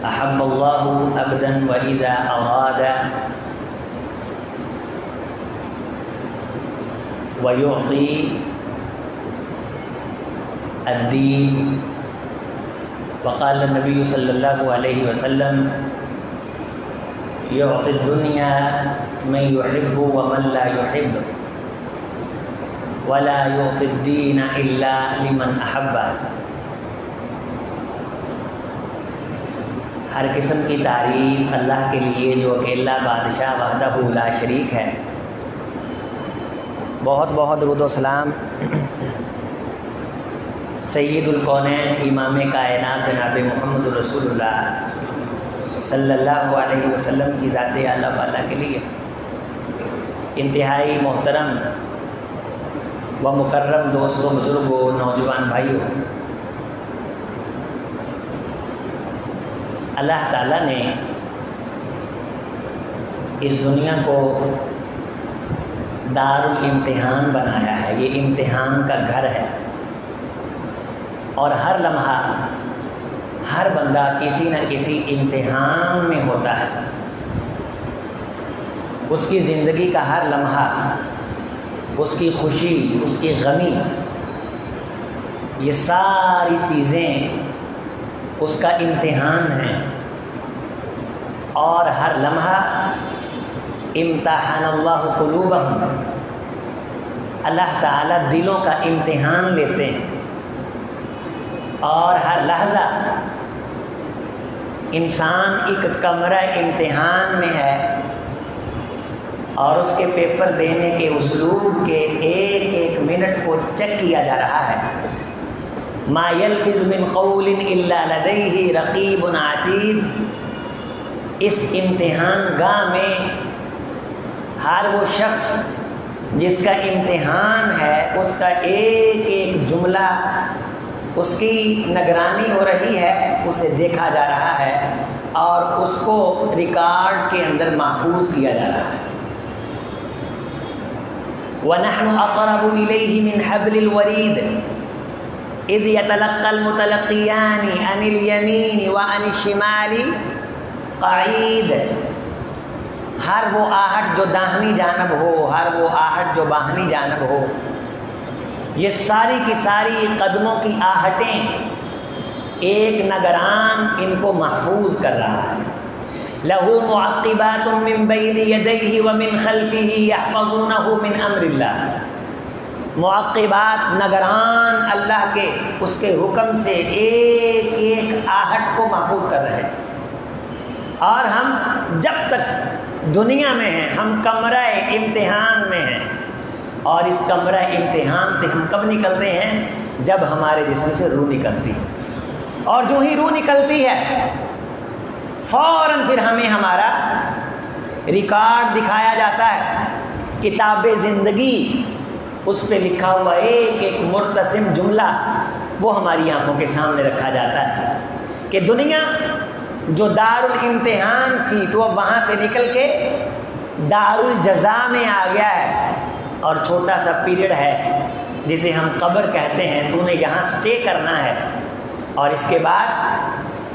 احب اللہ عبدا واذا اراد ويعطي الدين وقال النبي صلی اللہ علیہ وسلم يعطي الدنيا من يحب ومن لا يحب ولا يعطي الدين إلا لمن أحب۔ ہر قسم کی تعریف اللہ کے لیے جو اکیلا بادشاہ وحدہ لا شریک ہے۔ بہت بہت درود و سلام سید الکونین امام کائنات جناب محمد رسول اللہ صلی اللہ علیہ وسلم کی ذات اعلیٰ والا کے لیے۔ انتہائی محترم و مکرم دوستوں، بزرگوں، نوجوان بھائیوں، اللہ تعالیٰ نے اس دنیا کو دار الامتحان بنایا ہے۔ یہ امتحان کا گھر ہے، اور ہر لمحہ ہر بندہ کسی نہ کسی امتحان میں ہوتا ہے۔ اس کی زندگی کا ہر لمحہ، اس کی خوشی، اس کی غمی، یہ ساری چیزیں اس کا امتحان ہیں۔ اور ہر لمحہ امتحان اللہ قلوبہم، اللہ تعالیٰ دلوں کا امتحان لیتے ہیں۔ اور ہر لحظہ انسان ایک کمرہ امتحان میں ہے، اور اس کے پیپر دینے کے اسلوب کے ایک ایک منٹ کو چیک کیا جا رہا ہے۔ ما یلفظ من قول الا لدیہ رقیب عتید۔ اس امتحان گاہ میں ہر وہ شخص جس کا امتحان ہے، اس کا ایک ایک جملہ، اس کی نگرانی ہو رہی ہے، اسے دیکھا جا رہا ہے، اور اس کو ریکارڈ کے اندر محفوظ کیا جا رہا ہے۔ وَنَحْنُ أَقْرَبُ إِلَيْهِ مِنْ حَبْلِ الْوَرِيدِ إِذْ يَتَلَقَّى الْمُتَلَقِّيَانِ عَنِ الْيَمِينِ وَعَنِ الشِّمَالِ قَعِيدٌ۔ ہر وہ آہٹ جو داہنی جانب ہو، ہر وہ آہٹ جو باہنی جانب ہو، یہ ساری کی ساری قدموں کی آہٹیں ایک نگران ان کو محفوظ کر رہا ہے۔ لَهُ مُعَقِّبَاتٌ مِّن بَيْنِ يَدَيْهِ وَمِنْ خَلْفِهِ يَحْفَظُونَهُ مِنْ أَمْرِ اللَّهِ۔ معقبات، نگران اللہ کے، اس کے حکم سے ایک ایک آہٹ کو محفوظ کر رہے ہیں۔ اور ہم جب تک دنیا میں ہیں، ہم کمرہ امتحان میں ہیں، اور اس کمرہ امتحان سے ہم کب نکلتے ہیں؟ جب ہمارے جسم سے روح نکلتی ہے، اور جو ہی روح نکلتی ہے فوراً پھر ہمیں ہمارا ریکارڈ دکھایا جاتا ہے۔ کتاب زندگی، اس پہ لکھا ہوا ایک ایک مرتسم جملہ وہ ہماری آنکھوں کے سامنے رکھا جاتا ہے کہ دنیا جو دار الامتحان تھی تو اب وہاں سے نکل کے دار الجزا میں آ گیا ہے، اور چھوٹا سا پیریڈ ہے جسے ہم قبر کہتے ہیں۔ تو نے یہاں سٹے کرنا ہے، اور اس کے بعد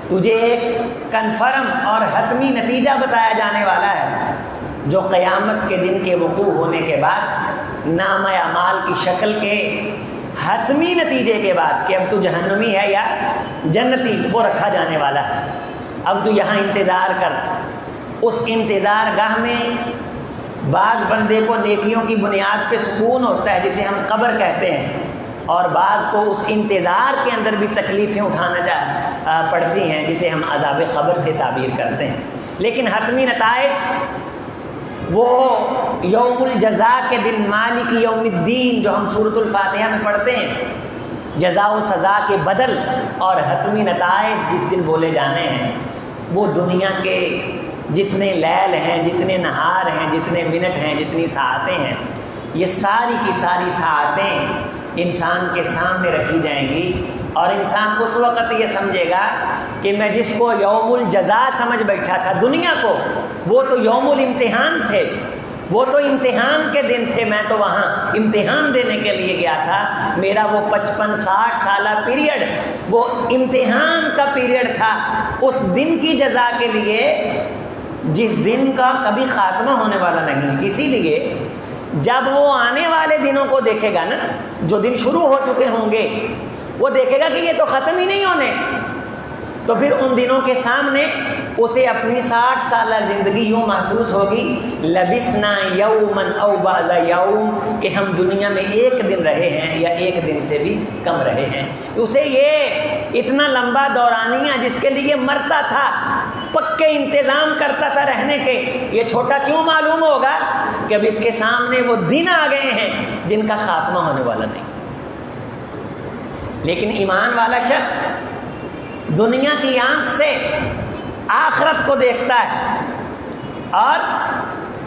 تجھے ایک کنفرم اور حتمی نتیجہ بتایا جانے والا ہے، جو قیامت کے دن کے وقوع ہونے کے بعد نامہ اعمال کی شکل کے حتمی نتیجے کے بعد کہ اب تو جہنمی ہے یا جنتی، وہ رکھا جانے والا ہے۔ اب تو یہاں انتظار کر۔ اس انتظار گاہ میں بعض بندے کو نیکیوں کی بنیاد پہ سکون ہوتا ہے جسے ہم قبر کہتے ہیں، اور بعض کو اس انتظار کے اندر بھی تکلیفیں اٹھانا پڑتی ہیں جسے ہم عذاب قبر سے تعبیر کرتے ہیں۔ لیکن حتمی نتائج وہ یوم الجزا کے دن، مالک یوم الدین، جو ہم سورۃ الفاتحہ میں پڑھتے ہیں، جزا و سزا کے بدل اور حتمی نتائج جس دن بولے جانے ہیں، وہ دنیا کے جتنے لیل ہیں، جتنے نہار ہیں، جتنے منٹ ہیں، جتنی ساعتیں ہیں، یہ ساری کی ساری ساعتیں انسان کے سامنے رکھی جائیں گی، اور انسان اس وقت یہ سمجھے گا کہ میں جس کو یوم الجزا سمجھ بیٹھا تھا دنیا کو، وہ تو یوم الامتحان تھے، وہ تو امتحان کے دن تھے، میں تو وہاں امتحان دینے کے لیے گیا تھا۔ میرا وہ 55-60 سالہ پیریڈ، وہ امتحان کا پیریڈ تھا اس دن کی جزا کے لیے جس دن کا کبھی خاتمہ ہونے والا نہیں. اسی لیے جب وہ آنے والے دنوں کو دیکھے گا نا، جو دن شروع ہو چکے ہوں گے، وہ دیکھے گا کہ یہ تو ختم ہی نہیں ہونے، تو پھر ان دنوں کے سامنے اسے اپنی 60 سالہ زندگی یوں محسوس ہوگی، لبسنا یومن او بعض یوم، کہ ہم دنیا میں ایک دن رہے ہیں یا ایک دن سے بھی کم رہے ہیں. اسے یہ اتنا لمبا دورانیہ جس کے لیے مرتا تھا، پکے انتظام کرتا تھا رہنے کے، یہ چھوٹا کیوں معلوم ہوگا کہ اب اس کے سامنے وہ دن آ گئے ہیں جن کا خاتمہ ہونے والا نہیں. لیکن ایمان والا شخص دنیا کی آنکھ سے آخرت کو دیکھتا ہے اور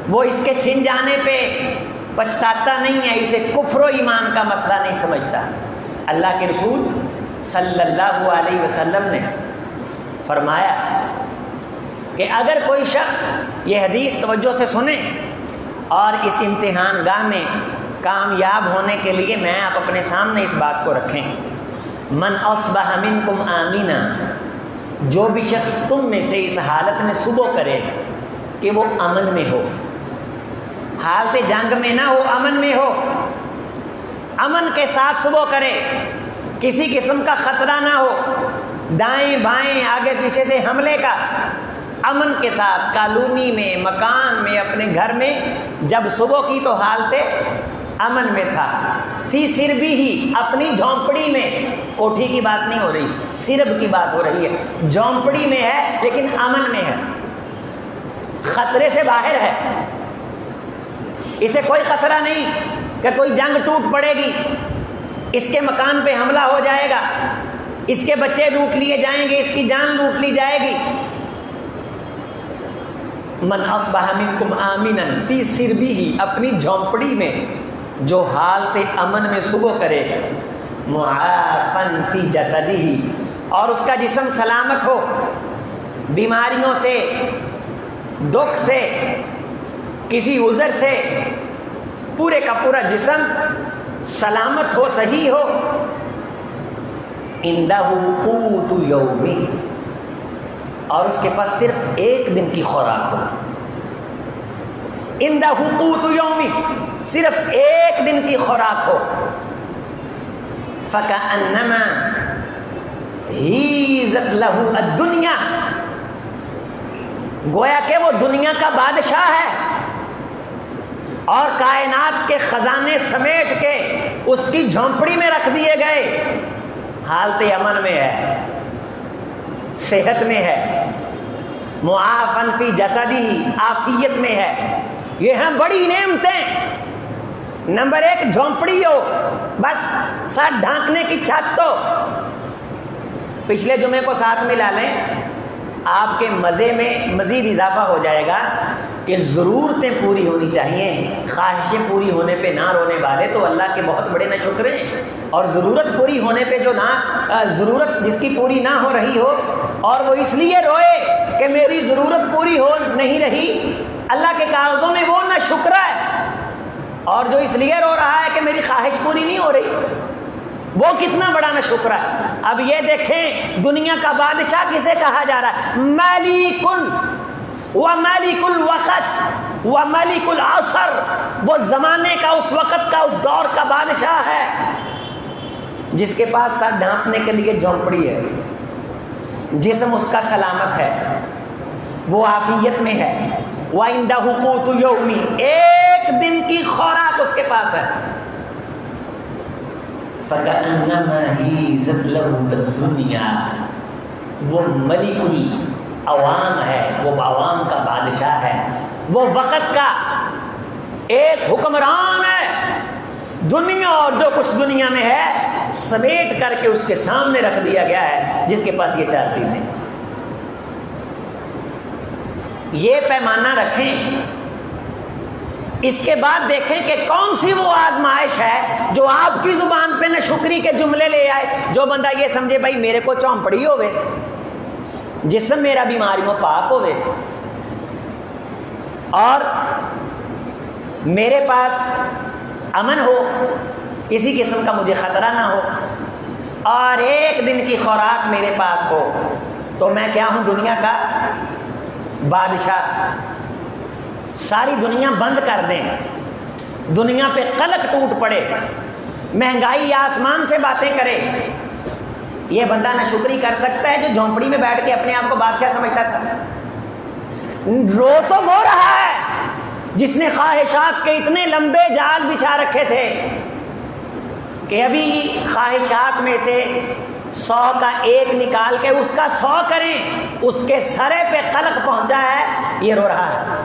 وہ اس کے چھن جانے پہ پچھتاتا نہیں ہے، اسے کفر و ایمان کا مسئلہ نہیں سمجھتا. اللہ کے رسول صلی اللہ علیہ وسلم نے فرمایا کہ اگر کوئی شخص یہ حدیث توجہ سے سنے اور اس امتحان گاہ میں کامیاب ہونے کے لیے میں آپ اپنے سامنے اس بات کو رکھیں، من اصبح منکم آمینا، جو بھی شخص تم میں سے اس حالت میں صبح کرے کہ وہ امن میں ہو، حالت جنگ میں نہ ہو، امن میں ہو، امن کے ساتھ صبح کرے، کسی قسم کا خطرہ نہ ہو، دائیں بائیں آگے پیچھے سے حملے کا، امن کے ساتھ کالونی میں، مکان میں، اپنے گھر میں جب صبح کی تو حالت امن میں تھا. فی سربی ہی، اپنی جھونپڑی میں، کوٹھی کی بات نہیں ہو رہی، سرب کی بات ہو رہی ہے، جھونپڑی میں ہے لیکن امن میں ہے، خطرے سے باہر ہے، اسے کوئی خطرہ نہیں کہ کوئی جنگ ٹوٹ پڑے گی، اس کے مکان پہ حملہ ہو جائے گا، اس کے بچے لوٹ لیے جائیں گے، اس کی جان لوٹ لی جائے گی. من اصبح منکم آمنا فی سربہ، اپنی جھونپڑی میں جو حالت امن میں صبح کرے، معافن فی جسدہ، اور اس کا جسم سلامت ہو، بیماریوں سے، دکھ سے، کسی عذر سے، پورے کا پورا جسم سلامت ہو، صحیح ہو. عندہ قوت یومی، اور اس کے پاس صرف ایک دن کی خوراک ہو. عندہ قوت یومی، صرف ایک دن کی خوراک ہو. فکأنما ہیزت لہ الدنیا، گویا کہ وہ دنیا کا بادشاہ ہے اور کائنات کے خزانے سمیٹ کے اس کی جھونپڑی میں رکھ دیے گئے، حالت امن میں ہے، صحت میں ہے، معافن فی جسدہ، عافیت میں ہے. یہ ہیں بڑی نعمتیں. نمبر 1 جھونپڑی ہو، بس ساتھ ڈھانکنے کی چھت. تو پچھلے جمعے کو ساتھ ملا لیں، آپ کے مزے میں مزید اضافہ ہو جائے گا کہ ضرورتیں پوری ہونی چاہیے، خواہشیں پوری ہونے پہ نہ رونے والے تو اللہ کے بہت بڑے نہ شکر ہیں، اور ضرورت پوری ہونے پہ جو نہ ضرورت جس کی پوری نہ ہو رہی ہو اور وہ اس لیے روئے کہ میری ضرورت پوری ہو نہیں رہی، اللہ کے کاغذوں میں وہ نہ شکر ہے، اور جو اس لیے رو رہا ہے کہ میری خواہش پوری نہیں ہو رہی، وہ کتنا بڑا نہ شکر ہے. اب یہ دیکھیں دنیا کا بادشاہ کسے کہا جا رہا ہے؟ مالک و مالک الوقت و مالک العصر، وہ زمانے کا، اس وقت کا، اس دور کا بادشاہ ہے جس کے پاس سر ڈھانپنے کے لیے جھونپڑی ہے، جسم اس کا سلامت ہے، وہ عافیت میں ہے. وَعِندَهُ قُوتُ يَوْمِ، ایک دن کی خوراک اس کے پاس ہے. فَكَأَنَّمَا هِيزَتْ لَهُ الدُّنْيَا، وہ ملک العوام ہے، وہ عوام کا بادشاہ ہے، وہ وقت کا ایک حکمران ہے. دنیا اور جو کچھ دنیا میں ہے سمیٹ کر کے اس کے سامنے رکھ دیا گیا ہے، جس کے پاس یہ 4 چیزیں. یہ پیمانہ رکھیں. اس کے بعد دیکھیں کہ کون سی وہ آزمائش ہے جو آپ کی زبان پہ نہ شکری کے جملے لے آئے. جو بندہ یہ سمجھے بھائی میرے کو چونپڑی ہوئے، جسم میرا بیماریوں پاک ہوئے، اور میرے پاس امن ہو، کسی قسم کا مجھے خطرہ نہ ہو، اور ایک دن کی خوراک میرے پاس ہو تو میں کیا ہوں؟ دنیا کا بادشاہ۔ ساری دنیا بند کر دیں، دنیا پہ قلق ٹوٹ پڑے، مہنگائی آسمان سے باتیں کرے، یہ بندہ نہ شکری کر سکتا ہے جو جھونپڑی میں بیٹھ کے اپنے آپ کو بادشاہ سمجھتا تھا؟ رو تو وہ رہا ہے جس نے خواہشات کے اتنے لمبے جال بچھا رکھے تھے کہ ابھی خواہشات میں سے 100 کا 1 نکال کے اس کا 100 کریں، اس کے سرے پہ قلق پہنچا ہے، یہ رو رہا ہے۔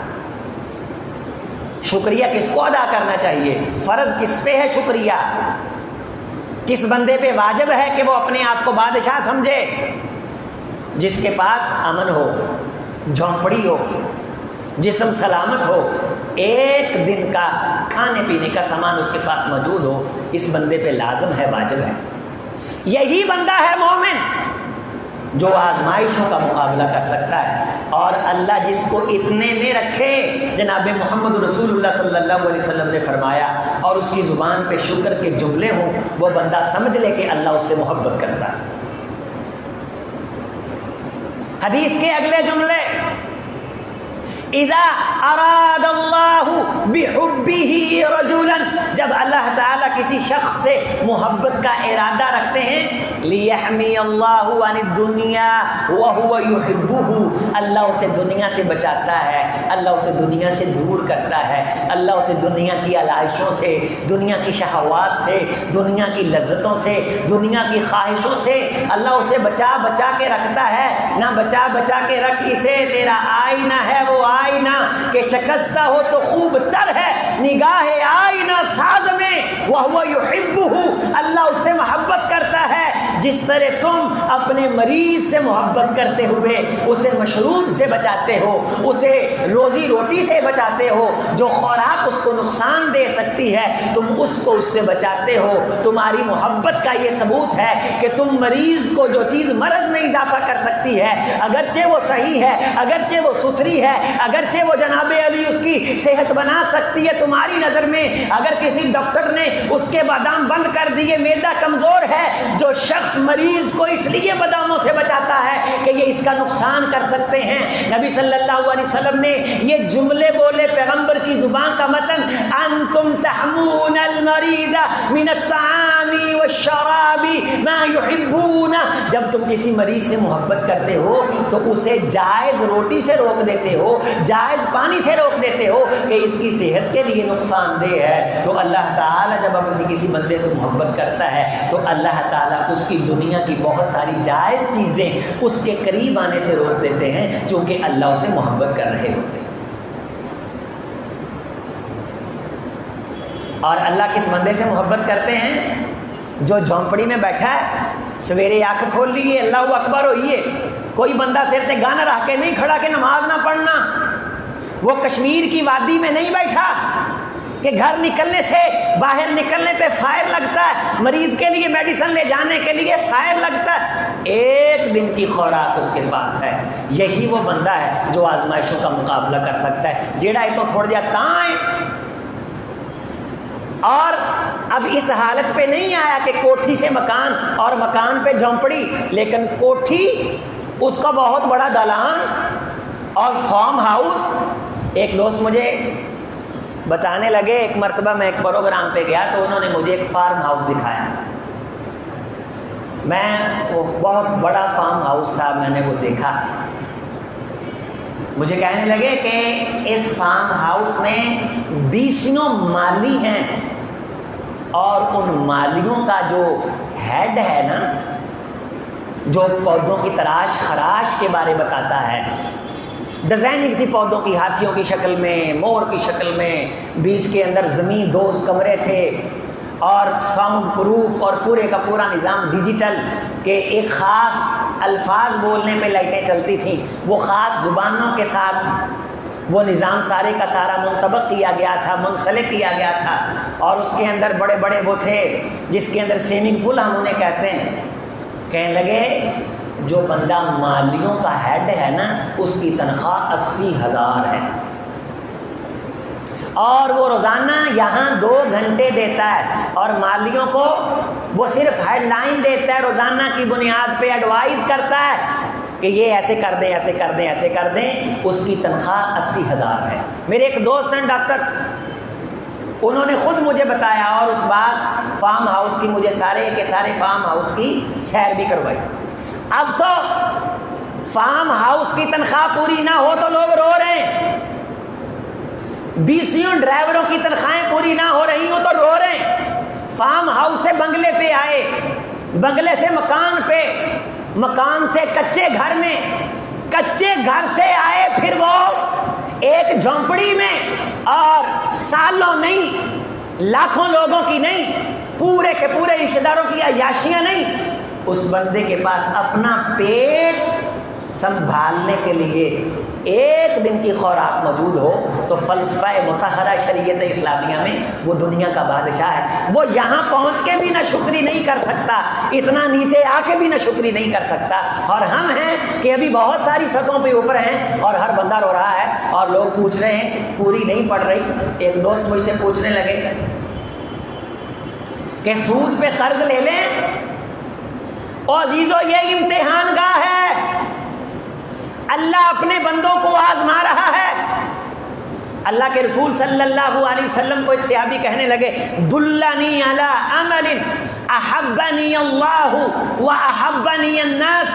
شکریہ کس کو ادا کرنا چاہیے؟ فرض کس پہ ہے شکریہ؟ کس بندے پہ واجب ہے کہ وہ اپنے آپ کو بادشاہ سمجھے؟ جس کے پاس امن ہو، جھونپڑی ہو، جسم سلامت ہو، ایک دن کا کھانے پینے کا سامان اس کے پاس موجود ہو، اس بندے پہ لازم ہے، واجب ہے۔ یہی بندہ ہے مومن جو آزمائشوں کا مقابلہ کر سکتا ہے۔ اور اللہ جس کو اتنے میں رکھے، جناب محمد رسول اللہ صلی اللہ علیہ وسلم نے فرمایا، اور اس کی زبان پہ شکر کے جملے ہوں، وہ بندہ سمجھ لے کہ اللہ اس سے محبت کرتا ہے۔ حدیث کے اگلے جملے، اذا اراد اللہ بحبہ رجلا، جب اللہ تعالیٰ کسی شخص سے محبت کا ارادہ رکھتے ہیں، لیحمی اللہ عن الدنیا وہو یحبہ، اللہ اسے دنیا سے بچاتا ہے، اللہ اسے دنیا سے دور کرتا ہے، اللہ اسے دنیا کی علائشوں سے، دنیا کی شہوات سے، دنیا کی لذتوں سے، دنیا کی خواہشوں سے اللہ اسے بچا بچا کے رکھتا ہے۔ نہ بچا بچا کے رکھ، اسے تیرا آئینہ ہے وہ آئینہ کہ شکستہ ہو تو خوب تر ہے، نگاہ آئینہ ساز میں، وہو یحبہ، اللہ اس سے محبت کرتا ہے جس طرح تم اپنے مریض سے محبت کرتے ہوئے اسے مشروب سے بچاتے ہو، اسے روزی روٹی سے بچاتے ہو، جو خوراک اس کو نقصان دے سکتی ہے تم اس کو اس سے بچاتے ہو۔ تمہاری محبت کا یہ ثبوت ہے کہ تم مریض کو جو چیز مرض میں اضافہ کر سکتی ہے، اگرچہ وہ صحیح ہے، اگرچہ وہ ستھری ہے، اگرچہ وہ جناب علی اس کی صحت بنا سکتی ہے، تمہاری نظر میں اگر کسی ڈاکٹر نے اس کے بادام بند کر دیے، معدہ کمزور ہے، جو شخص مریض کو اس لیے باداموں سے بچاتا ہے کہ یہ اس کا نقصان کر سکتے ہیں۔ نبی صلی اللہ علیہ وسلم نے یہ جملے بولے، پیغمبر کی زبان کا متن، انتم تحمون المریض من الطعام والشراب ما يحبون، جب تم کسی مریض سے محبت کرتے ہو تو اسے جائز روٹی سے روک دیتے ہو، جائز پانی سے روک دیتے ہو کہ اس کی صحت کے لیے نقصان دہ ہے۔ تو اللہ تعالیٰ جب اپنی کسی بندے سے محبت کرتا ہے تو اللہ تعالیٰ اس کی دنیا کی بہت ساری جائز چیزیں اس کے قریب آنے سے روک دیتے ہیں، چونکہ اللہ اسے محبت کر رہے ہوتے ہیں۔ اور اللہ کس بندے سے محبت کرتے ہیں؟ جو جھونپڑی میں بیٹھا ہے، سویرے آنکھ کھول لیے، اللہ اکبر ہوئیے، کوئی بندہ سر تے گانا رکھ کے نہیں کھڑا کہ نماز نہ پڑھنا، وہ کشمیر کی وادی میں نہیں بیٹھا کہ گھر نکلنے سے، باہر نکلنے پہ فائر لگتا ہے، مریض کے لیے میڈیسن لے جانے کے لیے فائر لگتا ہے، ایک دن کی خوراک اس کے پاس ہے۔ یہی وہ بندہ ہے جو آزمائشوں کا مقابلہ کر سکتا ہے۔ جیڑا تو تھوڑ جا تائیں، اور اب اس حالت پہ نہیں آیا کہ کوٹھی سے مکان اور مکان پہ جھونپڑی، لیکن کوٹھی اس کا بہت بڑا دالان اور فارم ہاؤس۔ ایک دوست مجھے بتانے لگے، ایک مرتبہ میں ایک پروگرام پہ گیا تو انہوں نے مجھے ایک فارم ہاؤس دکھایا، وہ بہت بڑا فارم ہاؤس تھا، میں نے وہ دیکھا، مجھے کہنے لگے کہ اس فارم ہاؤس میں 20 مالی ہیں، اور ان مالیوں کا جو ہیڈ ہے نا، جو پودوں کی تراش خراش کے بارے بتاتا ہے، ڈیزائننگ تھی پودوں کی، ہاتھیوں کی شکل میں، مور کی شکل میں، بیچ کے اندر زمین دوز کمرے تھے، اور ساؤنڈ پروف، اور پورے کا پورا نظام ڈیجیٹل، کہ ایک خاص الفاظ بولنے پہ لائٹیں چلتی تھیں، وہ خاص زبانوں کے ساتھ وہ نظام سارے کا سارا منطبق کیا گیا تھا، منسلک کیا گیا تھا، اور اس کے اندر بڑے بڑے وہ تھے جس کے اندر سوئمنگ پول ہم انہیں کہتے ہیں۔ کہنے لگے جو بندہ مالیوں کا ہیڈ ہے نا، اس کی تنخواہ 80,000 ہے، اور وہ روزانہ یہاں 2 گھنٹے دیتا ہے اور مالیوں کو وہ صرف ہیڈ لائن دیتا ہے، روزانہ کی بنیاد پہ ایڈوائز کرتا ہے کہ یہ ایسے کر دیں، ایسے کر دیں، ایسے کر دیں۔ اس کی تنخواہ 80,000 ہے۔ میرے ایک دوست ہیں ڈاکٹر، انہوں نے خود مجھے بتایا اور اس بات فارم ہاؤس کی مجھے سارے کے سارے فارم ہاؤس کی سیر بھی کروائی۔ اب تو فارم ہاؤس کی تنخواہ پوری نہ ہو تو لوگ رو رہے ہیں، بیسیوں ڈرائیوروں کی تنخواہیں پوری نہ ہو رہی ہوں تو رو رہے ہیں۔ فارم ہاؤس سے بنگلے پہ آئے، بنگلے سے مکان پہ، مکان سے کچے گھر میں، کچے گھر سے آئے پھر وہ ایک جھونپڑی میں، اور سالوں نہیں، لاکھوں لوگوں کی نہیں، پورے کے پورے رشتہ داروں کی عیاشیاں نہیں، اس بندے کے پاس اپنا پیٹ سنبھالنے کے لیے ایک دن کی خوراک موجود ہو تو فلسفہ مطہرہ شریعت اسلامیہ میں وہ دنیا کا بادشاہ ہے۔ وہ یہاں پہنچ کے بھی نہ شکری نہیں کر سکتا، اتنا نیچے آ کے بھی نہ شکری نہیں کر سکتا، اور ہم ہیں کہ ابھی بہت ساری سطحوں پہ اوپر ہیں اور ہر بندہ رو رہا ہے اور لوگ پوچھ رہے ہیں پوری نہیں پڑ رہی۔ ایک دوست مجھ سے پوچھنے لگے کہ سود پہ قرض لے لیں؟ اور عزیزو یہ امتحان گاہ ہے، اللہ اپنے بندوں کو آزما رہا ہے۔ اللہ کے رسول صلی اللہ علیہ وسلم کو ایک صحابی کہنے لگے دلنی علی عمل احبنی اللہ واحبنی الناس۔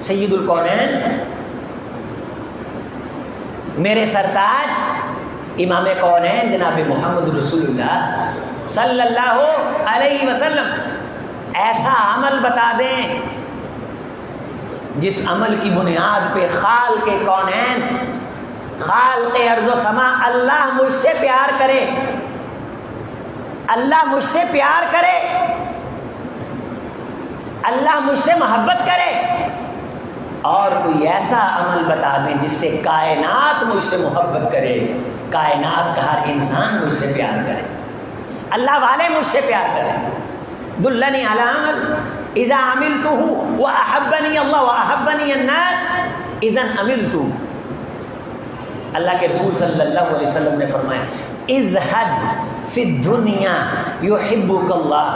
سید الکونین میرے سرتاج امام کونین جناب محمد رسول اللہ صلی اللہ علیہ وسلم ایسا عمل بتا دیں جس عمل کی بنیاد پہ خالق کونین، خالق ارض و سما اللہ مجھ سے پیار کرے، اللہ مجھ سے پیار کرے، اللہ مجھ سے محبت کرے، اور کوئی ایسا عمل بتا دیں جس سے کائنات مجھ سے محبت کرے، کائنات کا ہر انسان مجھ سے پیار کرے، اللہ والے مجھ سے پیار کرے۔ دلنی علی عمل اذا عملته واحبنی اللہ واحبنی الناس اذا عملت۔ اللہ کے رسول صلی اللہ علیہ وسلم نے فرمایا ازہد فی الدنیا یحبک اللہ،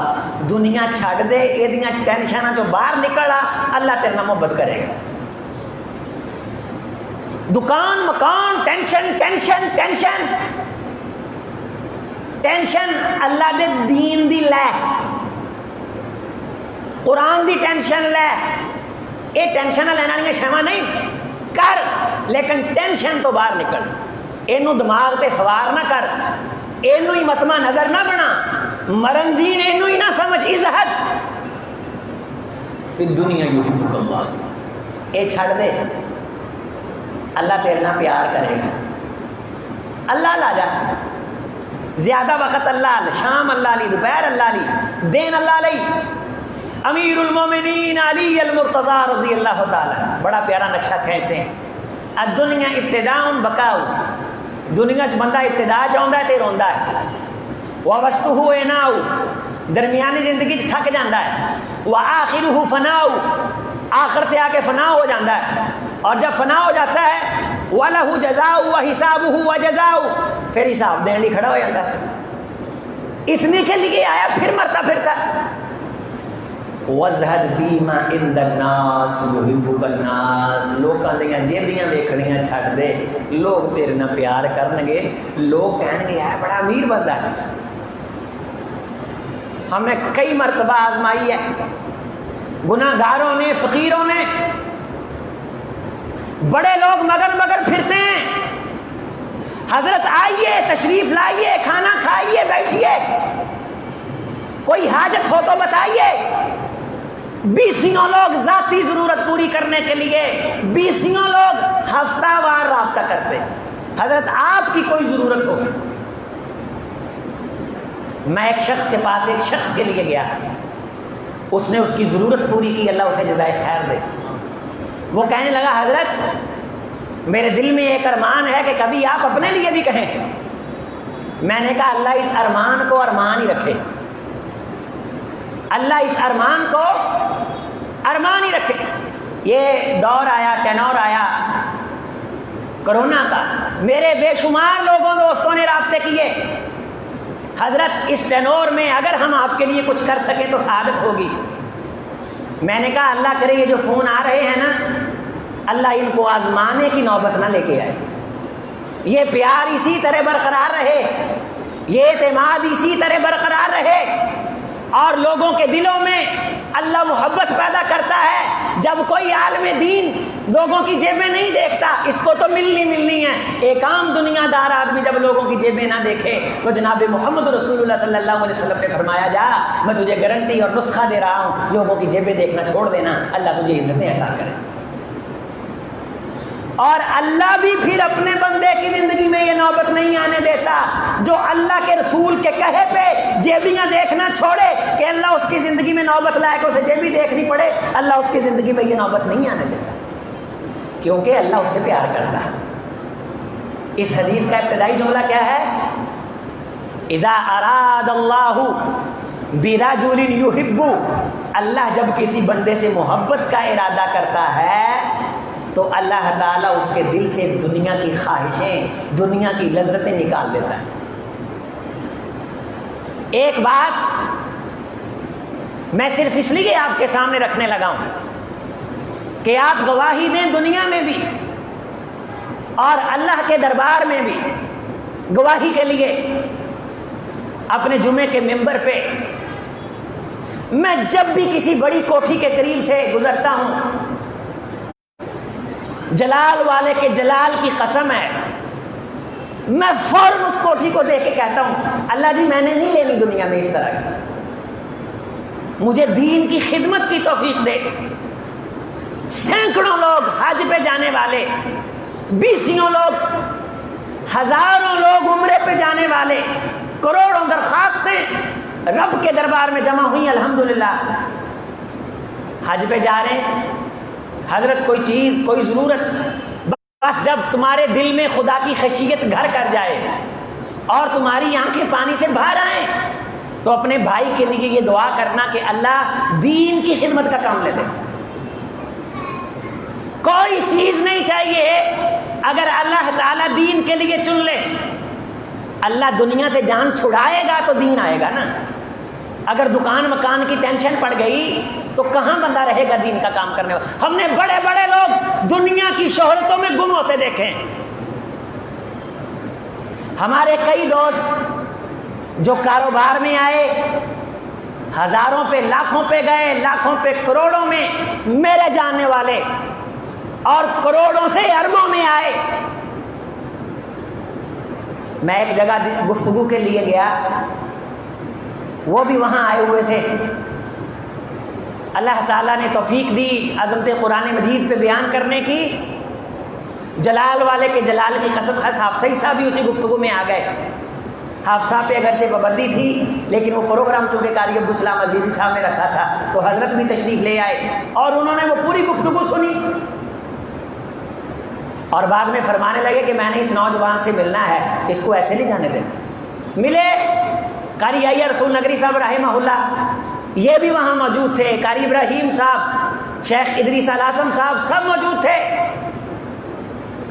دنیا چھڑ دے، یہ ٹینشناں تو باہر نکل آ، اللہ تیرے نال محبت کرے گا۔ دکان مکان ٹینشن ٹینشن ٹینشن ٹینشن، اللہ دے دین دی لے، قرآن دی ٹینشن لے، یہ ٹینشن لینے والی شیواں نہیں کر، لیکن ٹینشن تو باہر نکل، اینو دماغ تے سوار نہ کر، اینو ہی متما نظر نہ بنا، مرن جین اینو ہی نہ سمجھ، ازہد فی الدنیا یحبک اللہ، اے چھڑ دے، اللہ تیرے نہ پیار کرے گا۔ اللہ لا جا، زیادہ وقت اللہ لی، شام اللہ لی، دوپہر اللہ لی، دین اللہ لی۔ امیر المومنین علی المرتضی رضی اللہ تعالی بڑا پیارا نقشہ کھینچتے ہیں، الدنیا ابتداء بقاء، دنیا چ بندہ ابتدا چاہتا ہے تے روندا ہے، ووسطہ اناء، درمیانی زندگی چ تھک جاتا ہے، وآخرہ فناء، آخر تے آ کے فنا ہو جاتا ہے، اور جب فنا ہو جاتا ہے وَلَهُ جَزَاءُ وَحِسَابُهُ وَجَزَاءُ، پھر حساب دینے لیے کھڑا ہو جاتا ہے، اتنے کے لیے آیا پھر مرتا پھرتا۔ وَازْهَدْ فِي مَا عِندَ النَّاسِ يُحِبُّكَ النَّاسِ، لوکاں دیاں جیبیاں ویکھنیاں چھڈ دے، لوگ تیرے نال پیار کرن گے، لوگ کہن گے ہے بڑا امیر بندہ ہے۔ ہم نے کئی مرتبہ آزمائی ہے، گناہ گاروں نے، فقیروں نے، بڑے لوگ مگر مگر پھرتے ہیں، حضرت آئیے تشریف لائیے، کھانا کھائیے، بیٹھیے، کوئی حاجت ہو تو بتائیے، بیسیوں لوگ ذاتی ضرورت پوری کرنے کے لیے، بیسیوں لوگ ہفتہ وار رابطہ کرتے، حضرت آپ کی کوئی ضرورت ہو۔ میں ایک شخص کے پاس ایک شخص کے لیے گیا، اس نے اس کی ضرورت پوری کی، اللہ اسے جزائے خیر دے۔ وہ کہنے لگا حضرت میرے دل میں ایک ارمان ہے کہ کبھی آپ اپنے لیے بھی کہیں۔ میں نے کہا اللہ اس ارمان کو ارمان ہی رکھے، اللہ اس ارمان کو ارمان ہی رکھے۔ یہ دور آیا، ٹینور آیا کرونا کا میرے بے شمار لوگوں دوستوں نے رابطے کیے، حضرت اس ٹینور میں اگر ہم آپ کے لیے کچھ کر سکیں تو سعادت ہوگی۔ میں نے کہا اللہ کرے یہ جو فون آ رہے ہیں نا، اللہ ان کو آزمانے کی نوبت نہ لے کے آئے، یہ پیار اسی طرح برقرار رہے، یہ اعتماد اسی طرح برقرار رہے، اور لوگوں کے دلوں میں اللہ محبت پیدا کرتا ہے۔ جب کوئی عالم دین لوگوں کی جیبیں نہیں دیکھتا، اس کو تو ملنی ہے، ایک عام دنیا دار آدمی جب لوگوں کی جیبیں نہ دیکھے تو جناب محمد رسول اللہ صلی اللہ علیہ وسلم نے فرمایا جا میں تجھے گارنٹی اور نسخہ دے رہا ہوں، لوگوں کی جیبیں دیکھنا چھوڑ دینا، اللہ تجھے عزتیں عطا کرے۔ اور اللہ بھی پھر اپنے بندے کی زندگی میں یہ نوبت نہیں آنے دیتا جو اللہ کے رسول کے کہے پہ جیبیاں دیکھنا چھوڑے کہ اللہ اس کی زندگی میں نوبت لائے کہ اسے جیبی دیکھنی پڑے، اللہ اس کی زندگی میں یہ نوبت نہیں آنے دیتا، کیونکہ اللہ اس سے پیار کرتا ہے۔ اس حدیث کا ابتدائی جملہ کیا ہے؟ اذا اراد اللہ برجل یحب، اللہ جب کسی بندے سے محبت کا ارادہ کرتا ہے تو اللہ تعالیٰ اس کے دل سے دنیا کی خواہشیں، دنیا کی لذتیں نکال لیتا ہے۔ ایک بات میں صرف اس لیے آپ کے سامنے رکھنے لگا ہوں کہ آپ گواہی دیں دنیا میں بھی اور اللہ کے دربار میں بھی۔ گواہی کے لیے اپنے جمعے کے ممبر پہ میں جب بھی کسی بڑی کوٹھی کے قریب سے گزرتا ہوں، جلال والے کے جلال کی قسم ہے، میں فوراً اس کوٹھی کو دیکھ کے کہتا ہوں اللہ جی میں نے نہیں لینی دنیا میں اس طرح کی، مجھے دین کی خدمت کی توفیق دے۔ سینکڑوں لوگ حج پہ جانے والے، بیسیوں لوگ، ہزاروں لوگ عمرے پہ جانے والے، کروڑوں درخواستیں رب کے دربار میں جمع ہوئی، الحمدللہ حج پہ جا رہے ہیں۔ حضرت کوئی چیز، کوئی ضرورت، بس جب تمہارے دل میں خدا کی خشیت گھر کر جائے اور تمہاری آنکھیں پانی سے باہر آئیں تو اپنے بھائی کے لیے یہ دعا کرنا کہ اللہ دین کی خدمت کا کام لے دے۔ کوئی چیز نہیں چاہیے، اگر اللہ تعالیٰ دین کے لیے چن لے، اللہ دنیا سے جان چھڑائے گا تو دین آئے گا نا۔ اگر دکان مکان کی ٹینشن پڑ گئی تو کہاں بندہ رہے گا دین کا کام کرنے والا؟ ہم نے بڑے بڑے لوگ دنیا کی شہرتوں میں گم ہوتے دیکھے ہیں۔ ہمارے کئی دوست جو کاروبار میں آئے، ہزاروں پہ لاکھوں پہ گئے، لاکھوں پہ کروڑوں میں میرے جاننے والے، اور کروڑوں سے اربوں میں آئے۔ میں ایک جگہ گفتگو کے لیے گیا، وہ بھی وہاں آئے ہوئے تھے۔ اللہ تعالیٰ نے توفیق دی عظمت قرآن مجید پہ بیان کرنے کی، جلال والے کے جلال کی قسم، حافظ صاحب بھی اسی گفتگو میں آ گئے۔ حافظ صاحب پہ اگرچہ پابندی تھی لیکن وہ پروگرام چونکہ قاری عبدالسلام عزیزی صاحب نے رکھا تھا تو حضرت بھی تشریف لے آئے اور انہوں نے وہ پوری گفتگو سنی، اور بعد میں فرمانے لگے کہ میں نے اس نوجوان سے ملنا ہے، اس کو ایسے نہیں جانے دینا۔ ملے قاری عیہ رسول نگری صاحب رحمہ اللہ، یہ بھی وہاں موجود تھے، قاری ابراہیم صاحب، شیخ ادریس الاسم صاحب، سب موجود تھے۔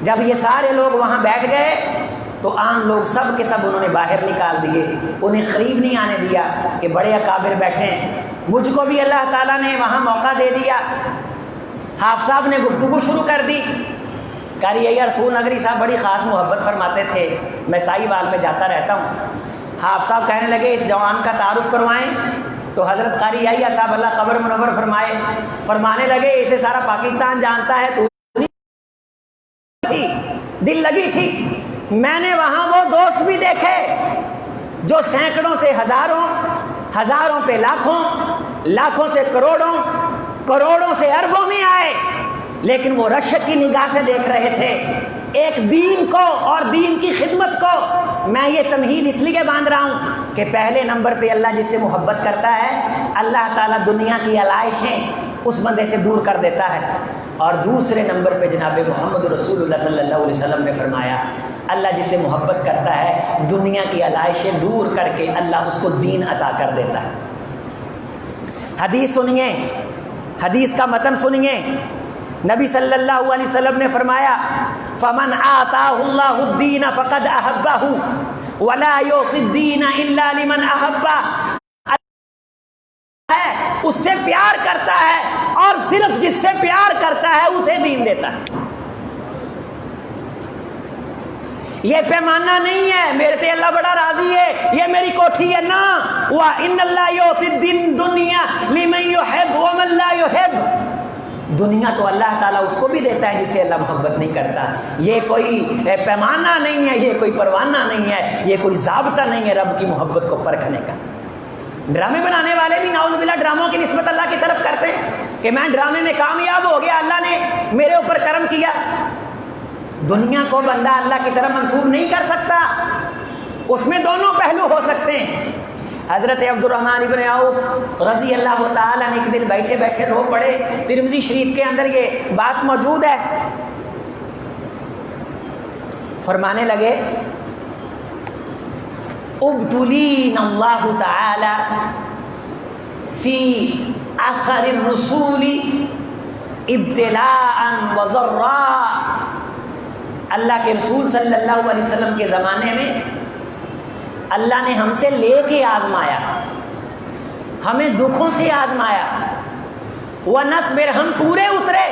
جب یہ سارے لوگ وہاں بیٹھ گئے تو عام لوگ سب کے سب انہوں نے باہر نکال دیے، انہیں قریب نہیں آنے دیا کہ بڑے اکابر بیٹھے ہیں۔ مجھ کو بھی اللہ تعالیٰ نے وہاں موقع دے دیا، حافظ صاحب نے گفتگو شروع کر دی۔ قاری عیہ رسول نگری صاحب بڑی خاص محبت فرماتے تھے، میں سائی وال میں جاتا رہتا ہوں۔ حافظ صاحب کہنے لگے اس جوان کا تعارف کروائیں، تو حضرت قاری عیہ صاحب اللہ قبر منور فرمائے، فرمانے لگے اسے سارا پاکستان جانتا ہے، تو تھی دل لگی تھی۔ میں نے وہاں وہ دوست بھی دیکھے جو سینکڑوں سے ہزاروں، ہزاروں پہ لاکھوں، لاکھوں سے کروڑوں، کروڑوں سے اربوں میں آئے، لیکن وہ رشک کی نگاہ سے دیکھ رہے تھے ایک دین کو اور دین کی خدمت کو۔ میں یہ تمہید اس لیے باندھ رہا ہوں کہ پہلے نمبر پہ اللہ جس سے محبت کرتا ہے اللہ تعالیٰ دنیا کی علائشیں اس بندے سے دور کر دیتا ہے، اور دوسرے نمبر پہ جناب محمد رسول اللہ صلی اللہ علیہ وسلم نے فرمایا اللہ جس سے محبت کرتا ہے دنیا کی علائشیں دور کر کے اللہ اس کو دین عطا کر دیتا ہے۔ حدیث سنیے، حدیث کا متن سنیے۔ نبی صلی اللہ علیہ وسلم نے فرمایا فمن آتاہ اللہ الدین فقد احبہ ولا یعطی الدین الا لمن احبہ، اس سے پیار کرتا ہے اور صرف جس سے پیار کرتا ہے اسے دین دیتا ہے۔ یہ پیمانہ نہیں ہے میرے تے اللہ بڑا راضی ہے یہ میری کوٹھی ہے، نا وَإِنَّ اللَّهَ يُعْطِي الدُّنْيَا لِمَن يُحِبُّ وَمَن لَّا يُحِبُّ، دنیا تو اللہ تعالیٰ اس کو بھی دیتا ہے جسے اللہ محبت نہیں کرتا۔ یہ کوئی پیمانہ نہیں ہے، یہ کوئی پروانہ نہیں ہے، یہ کوئی ضابطہ نہیں ہے رب کی محبت کو پرکھنے کا۔ ڈرامے بنانے والے بھی نعوذ باللہ ڈراموں کی نسبت اللہ کی طرف کرتے ہیں کہ میں ڈرامے میں کامیاب ہو گیا، اللہ نے میرے اوپر کرم کیا۔ دنیا کو بندہ اللہ کی طرف منسوب نہیں کر سکتا، اس میں دونوں پہلو ہو سکتے ہیں۔ حضرت عبد الرحمن ابن عوف رضی اللہ تعالیٰ نے ایک دن بیٹھے بیٹھے رو پڑے، ترمذی شریف کے اندر یہ بات موجود ہے، فرمانے لگے ابتلین اللہ تعالی فی اثر الرسول ابتلاء وضراء، اللہ کے رسول صلی اللہ علیہ وسلم کے زمانے میں اللہ نے ہم سے لے کے آزمایا، ہمیں دکھوں سے آزمایا، وَنَصْبِرْ، ہم پورے اترے۔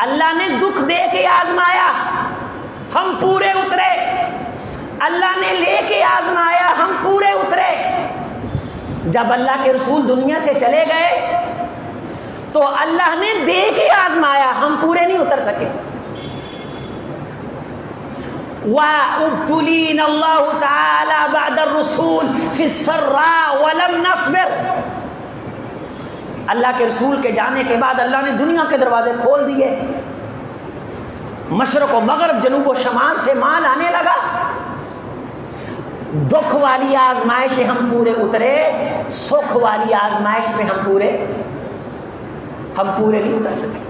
اللہ نے دکھ دے کے آزمایا، ہم پورے اترے۔ اللہ نے لے کے آزمایا، ہم پورے اترے۔ جب اللہ کے رسول دنیا سے چلے گئے تو اللہ نے دے کے آزمایا، ہم پورے نہیں اتر سکے۔ وَأُبْتُلِينَ اللَّهُ تَعَالَى بَعْدَ الرُّسُولِ فِي السَّرَّاءِ وَلَمْ نَصْبِرْ، اللہ کے رسول کے جانے کے بعد اللہ نے دنیا کے دروازے کھول دیے، مشرق و مغرب جنوب و شمال سے مال آنے لگا۔ دکھ والی آزمائش ہم پورے اترے، سکھ والی آزمائش میں ہم پورے نہیں اتر سکے۔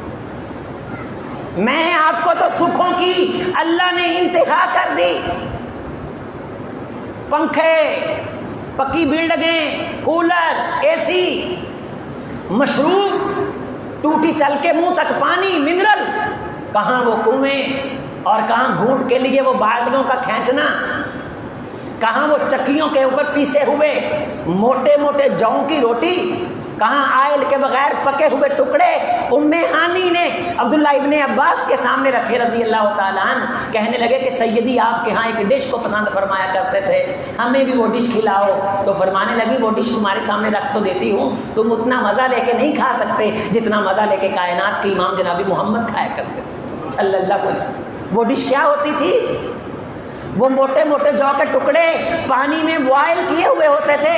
میں آپ کو تو سکھوں کی اللہ نے انتہا کر دی، پنکھے، پکی بلڈنگیں، کولر، اے سی، مشروب، ٹوٹی چل کے منہ تک پانی، منرل، کہاں وہ کنویں اور کہاں گھونٹ کے لیے وہ بالٹیوں کا کھینچنا، کہاں وہ چکیوں کے اوپر پیسے ہوئے موٹے موٹے جاؤں کی روٹی، کہاں آئل کے بغیر پکے ہوئے ٹکڑے ام ہانی نے عبداللہ ابن عباس کے سامنے رکھے رضی اللہ تعالیٰ عنہ، کہنے لگے کہ سیدی آپ کے ہاں ایک ڈش کو پسند فرمایا کرتے تھے، ہمیں بھی وہ ڈش کھلاؤ۔ تو فرمانے لگی وہ ڈش تمہارے سامنے رکھ تو دیتی ہوں، تم اتنا مزہ لے کے نہیں کھا سکتے جتنا مزہ لے کے کائنات کے امام جناب محمد کھایا کرتے تھے صلی اللہ علیہ وسلم۔ وہ ڈش کیا ہوتی تھی؟ وہ موٹے موٹے جو کے ٹکڑے پانی میں بوائل کیے ہوئے ہوتے تھے۔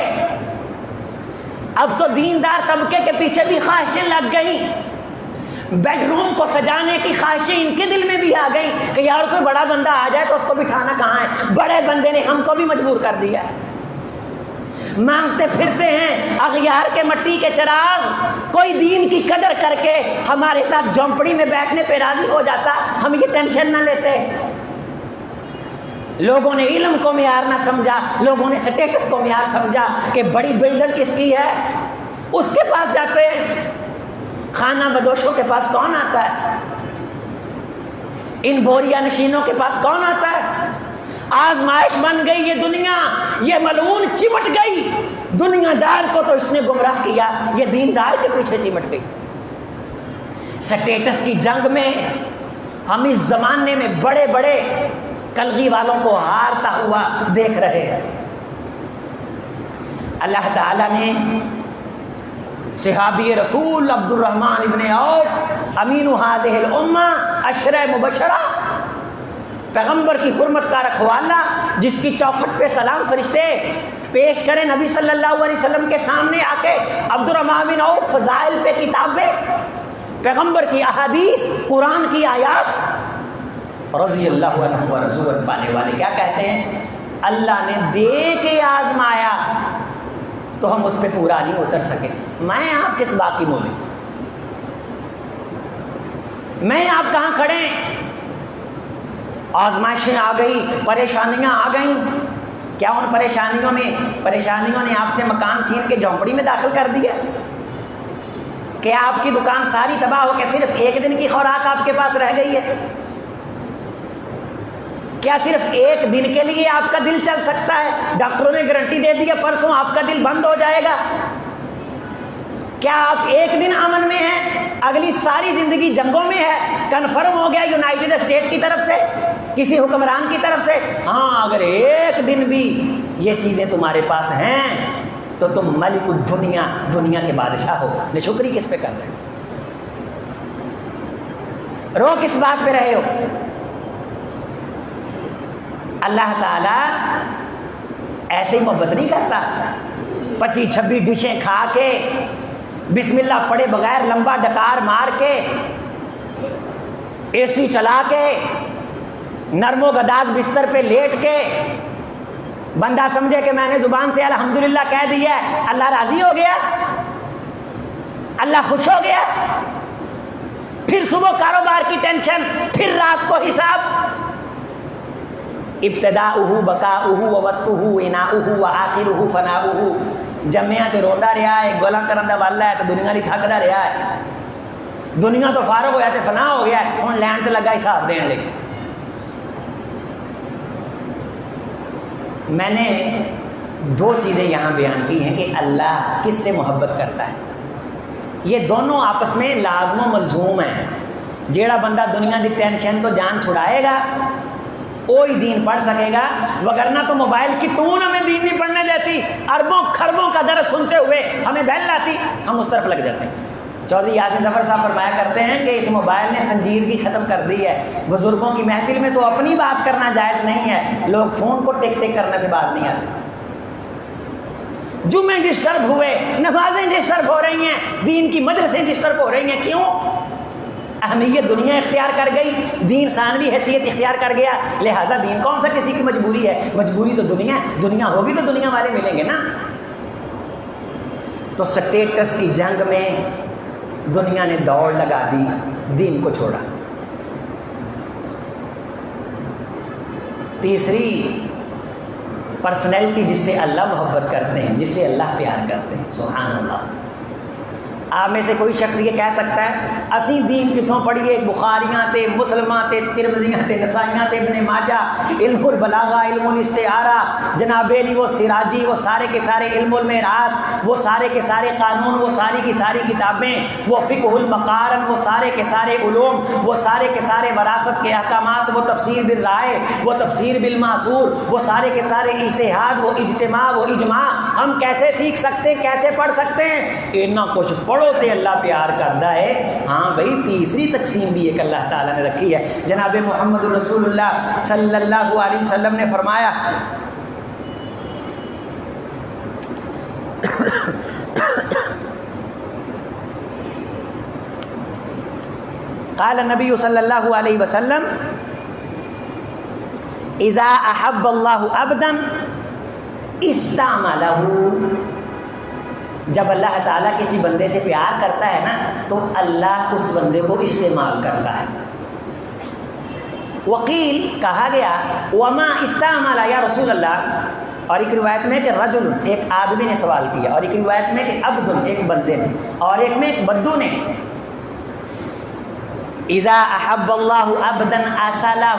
اب تو دیندار طبقے کے پیچھے بھی خواہشیں لگ گئیں، بیڈ روم کو سجانے کی خواہشیں ان کے دل میں بھی آ گئیں کہ یار کوئی بڑا بندہ آ جائے تو اس کو بٹھانا کہاں ہے، بڑے بندے نے ہم کو بھی مجبور کر دیا۔ مانگتے پھرتے ہیں اغیار کے مٹی کے چراغ، کوئی دین کی قدر کر کے ہمارے ساتھ جھونپڑی میں بیٹھنے پہ راضی ہو جاتا، ہم یہ ٹینشن نہ لیتے۔ لوگوں نے علم کو معیار نہ سمجھا، لوگوں نے سٹیٹس کو معیار سمجھا کہ بڑی بلڈنگ کس کی ہے، اس کے پاس جاتے ہیں۔ خانہ بدوشوں کے پاس کون آتا ہے؟ ان بوریا نشینوں کے پاس کون آتا ہے؟ آزمائش بن گئی یہ دنیا، یہ ملعون چمٹ گئی۔ دنیا دار کو تو اس نے گمراہ کیا، یہ دیندار کے پیچھے چمٹ گئی۔ سٹیٹس کی جنگ میں ہم اس زمانے میں بڑے بڑے کلغی والوں کو ہارتا ہوا دیکھ رہے ہیں۔ اللہ تعالیٰ نے صحابی رسول عبد الرحمن ابن عوف امین هذه الامہ، عشرہ مبشرہ، پیغمبر کی حرمت کا رکھوالا، جس کی چوکھٹ پہ سلام فرشتے پیش کریں نبی صلی اللہ علیہ وسلم کے سامنے آ کے، عبد الرحمن بن عوف فضائل پہ کتابیں، پیغمبر کی احادیث، قرآن کی آیات، رضی اللہ عنہ و رضوان پانے والے کیا کہتے ہیں؟ اللہ نے دے کے آزمایا تو ہم اس پہ پورا نہیں اتر سکے۔ میں آپ کس بات کی بولیں؟ میں آپ کہاں کھڑے ہیں؟ آزمائشیں آ گئی، پریشانیاں آ گئیں، کیا ان پریشانیوں نے آپ سے مکان چھین کے جھونپڑی میں داخل کر دیا؟ کیا آپ کی دکان ساری تباہ ہو کے صرف ایک دن کی خوراک آپ کے پاس رہ گئی ہے؟ کیا صرف ایک دن کے لیے آپ کا دل چل سکتا ہے؟ ڈاکٹروں نے گارنٹی دے دی ہے پرسوں آپ کا دل بند ہو جائے گا۔ کیا آپ ایک دن امن میں ہیں؟ اگلی ساری زندگی جنگوں میں ہے۔ کنفرم ہو گیا یونائٹڈ اسٹیٹ کی طرف سے، کسی حکمران کی طرف سے۔ ہاں اگر ایک دن بھی یہ چیزیں تمہارے پاس ہیں تو تم ملک الدنیا، دنیا کے بادشاہ ہو۔ نشکری کس پہ کر رہے ہو؟ رو کس بات پہ رہے ہو؟ اللہ تعالیٰ ایسے ہی محبت نہیں کرتا 25-26 ڈشیں کھا کے، بسم اللہ پڑے بغیر لمبا ڈکار مار کے، اے سی چلا کے، نرم و گداز بستر پہ لیٹ کے، بندہ سمجھے کہ میں نے زبان سے الحمدللہ کہہ دیا ہے، اللہ راضی ہو گیا، اللہ خوش ہو گیا۔ پھر صبح کاروبار کی ٹینشن، پھر رات کو حساب۔ ابتداؤہ بکاؤہ ووسطہ اناؤہ وآخرہ فناؤہ۔ جمعیاں تے روندا رہا ہے، گولا کرندا والا ہے تے دنیا لی تھکدا رہا ہے۔ دنیا تو فارغ ہویا تے فنا ہو گیا ہے، ہن لین تے لگا حساب دین لئی۔ میں نے 2 چیزیں یہاں بیان کی ہیں کہ اللہ کس سے محبت کرتا ہے۔ یہ دونوں آپس میں لازم و ملزوم ہیں۔ جیڑا بندہ دنیا دی ٹینشن تو جان چھڑائے گا وہی دین پڑھ سکے گا، وگرنہ تو موبائل کی ٹون ہمیں دین نہیں پڑھنے دیتی۔ اربوں خربوں کا درس سنتے ہوئے ہمیں بیل لاتی، ہم اس طرف لگ جاتے ہیں۔ چودھری یاسین ظفر صاحب فرمایا کرتے ہیں کہ اس موبائل نے سنجیدگی ختم کر دی ہے۔ بزرگوں کی محفل میں تو اپنی بات کرنا جائز نہیں ہے، لوگ فون کو ٹک ٹک کرنے سے باز نہیں آتے۔ جمعے ڈسٹرب ہوئے، نمازیں ڈسٹرب ہو رہی ہیں، دین کی مجلسیں ڈسٹرب ہو رہی ہیں۔ کیوں؟ اہمیت دنیا اختیار کر گئی، دین ثانوی حیثیت اختیار کر گیا، لہٰذا دین کون سا کسی کی مجبوری ہے؟ مجبوری تو دنیا ہے، دنیا ہوگی تو دنیا والے ملیں گے نا۔ تو سٹیٹس کی جنگ میں دنیا نے دوڑ لگا دی، دین کو چھوڑا۔ تیسری پرسنالٹی جس سے اللہ محبت کرتے ہیں، جس سے اللہ پیار کرتے ہیں، سبحان اللہ۔ آپ میں سے کوئی شخص یہ کہہ سکتا ہے اسی دین کتوں پڑھیے، بخاریاں تے، مسلماں تے، ترمذیاں تے، نسائیاں تے، ابن ماجہ، علم البلاغہ، علم الاستعارہ، جناب علی وہ سراجی، وہ سارے کے سارے علم المعراج، وہ سارے کے سارے قانون، وہ ساری کی ساری کتابیں، وہ فقہ المقارن، وہ سارے کے سارے علوم، وہ سارے کے سارے وراثت کے احکامات، وہ تفسیر بالرائے، وہ تفسیر بالمعصور، وہ سارے کے سارے اجتہاد، وہ اجتماع، وہ اجماع، ہم کیسے سیکھ سکتے ہیں، کیسے پڑھ سکتے ہیں؟ اتنا کچھ پڑھو تے اللہ پیار کرتا ہے۔ ہاں بھائی، تیسری تقسیم بھی ایک اللہ تعالیٰ نے رکھی ہے۔ جناب محمد رسول اللہ صلی اللہ علیہ وسلم نے فرمایا قال نبی صلی اللہ علیہ وسلم اذا احب اللہ عبدا استعملہ۔ جب اللہ تعالیٰ کسی بندے سے پیار کرتا ہے نا تو اللہ اس بندے کو استعمال کرتا ہے۔ وقیل کہا گیا وما استعمل یا رسول اللہ، اور ایک روایت میں کہ رجل ایک آدمی نے سوال کیا، اور ایک روایت میں کہ عبد ایک بندے نے، اور ایک میں ایک بدو نے۔ اذا احب اللہ عبدا اصلہ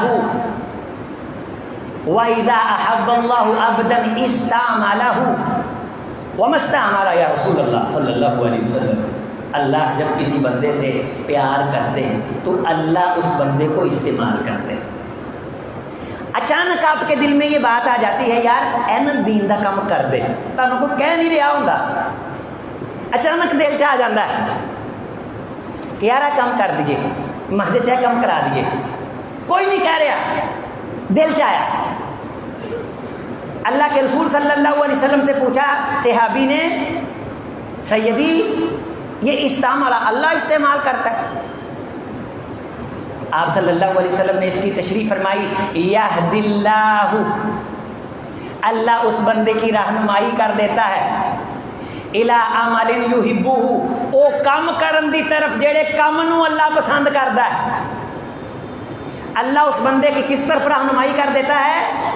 واذا احب اللہ عبدا استعملہ وما استعمل یا رسول اللہ صلی اللہ علیہ وسلم۔ اللہ جب کسی بندے سے پیار کرتے ہیں تو اللہ اس بندے کو استعمال کرتے ہیں۔ اچانک آپ کے دل میں یہ بات آ جاتی ہے یار این دین دا کم کر دے، تمہیں کوئی کہہ نہیں رہا ہوں، اچانک دل چ آ جاتا ہے کہ یار کم کر دیجئے، مسجد چاہے کم کرا دیجئے، کوئی نہیں کہہ رہا، دل چ آیا۔ اللہ کے رسول صلی اللہ علیہ وسلم سے پوچھا صحابی نے، سیدی یہ استعمال اللہ استعمال کرتا ہے؟ آپ صلی اللہ علیہ وسلم نے اس کی تشریح فرمائی، یہد اللہ، اللہ اس بندے کی رہنمائی کر دیتا ہے، الی عمل یحبہ، او کام کرن دی طرف جڑے کام نو اللہ پسند کردا ہے۔ اللہ اس بندے کی کس طرف رہنمائی کر دیتا ہے؟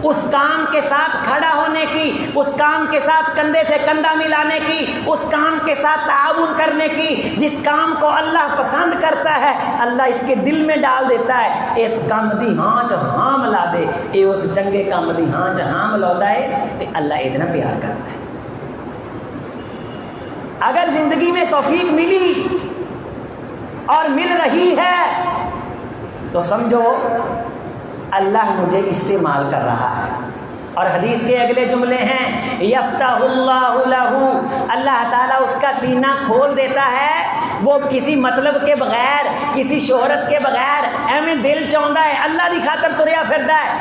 اس کام کے ساتھ کھڑا ہونے کی، اس کام کے ساتھ کندھے سے کندھا ملانے کی، اس کام کے ساتھ تعاون کرنے کی، جس کام کو اللہ پسند کرتا ہے اللہ اس کے دل میں ڈال دیتا ہے اس کام دی ہانچ ہاں ملا دے اے اس چنگے کام دی ہانچ ہاں ملا ہے تے اللہ اتنا پیار کرتا ہے. اگر زندگی میں توفیق ملی اور مل رہی ہے تو سمجھو اللہ مجھے استعمال کر رہا ہے. اور حدیث کے اگلے جملے ہیں یفتح اللہ لہ، اللہ تعالیٰ اس کا سینہ کھول دیتا ہے. وہ کسی مطلب کے بغیر کسی شہرت کے بغیر ایویں دل چاہتا ہے اللہ دی خاطر تریا پھردا ہے.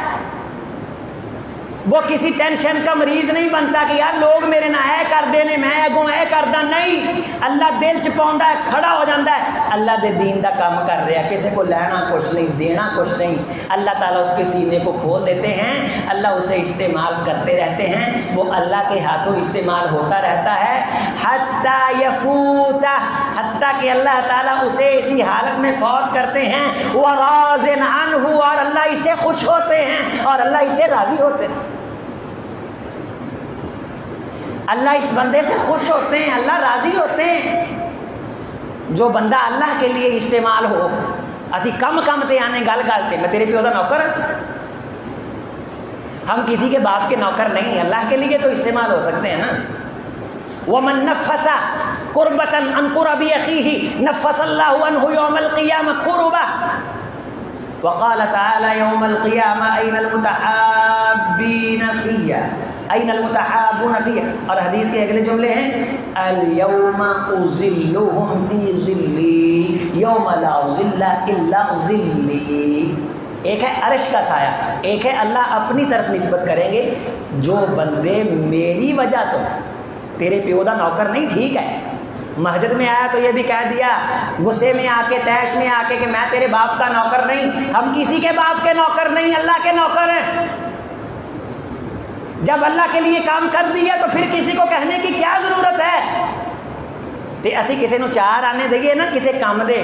وہ کسی ٹینشن کا مریض نہیں بنتا کہ یار لوگ میرے نہ اے کر دینے میں اگوں اے کردا نہیں. اللہ دل چ پاوندا ہے کھڑا ہو جاتا ہے اللہ دے دین دا کام کر رہا کسی کو لینا کچھ نہیں دینا کچھ نہیں. اللہ تعالیٰ اس کے سینے کو کھول دیتے ہیں اللہ اسے استعمال کرتے رہتے ہیں. وہ اللہ کے ہاتھوں استعمال ہوتا رہتا ہے حتی یفوت، حتیٰ کہ اللہ تعالیٰ اسے اسی حالت میں فوت کرتے ہیں وراض عنہ، اور اللہ اسے خوش ہوتے ہیں اور اللہ اسے راضی ہوتے ہیں. اللہ اس بندے سے خوش ہوتے ہیں اللہ راضی ہوتے ہیں. جو بندہ اللہ کے لیے استعمال ہو. اسی کم تے آنے گل تے میں تیرے پیو دا نوکر، ہم کسی کے باپ کے نوکر نہیں، اللہ کے لیے تو استعمال ہو سکتے ہیں نا. ومن نفس قربتا عن قرب اخیہ نفس اللہ عنہ یوم القیامہ قربہ. وقال تعالی یوم القیامہ این المتحابین فیہ این المتحابون فیہ. اور حدیث کے اگلے جملے ہیں الیوم اظلہم فی ظلی یوم لا ظل الا ظلی. ایک ہے عرش کا سایہ، ایک ہے اللہ اپنی طرف نسبت کریں گے. جو بندے میری وجہ تو تیرے پیو دا نوکر نہیں، ٹھیک ہے مسجد میں آیا تو یہ بھی کہہ دیا غصے میں آ کے تیش میں آ کے کہ میں تیرے باپ کا نوکر نہیں. ہم کسی کے باپ کے نوکر نہیں، اللہ کے نوکر ہیں. جب اللہ کے لیے کام کر دیا تو پھر کسی کو کہنے کی کیا ضرورت ہے. تے اسی کسی نو چار آنے دئیے نا کسی کام دے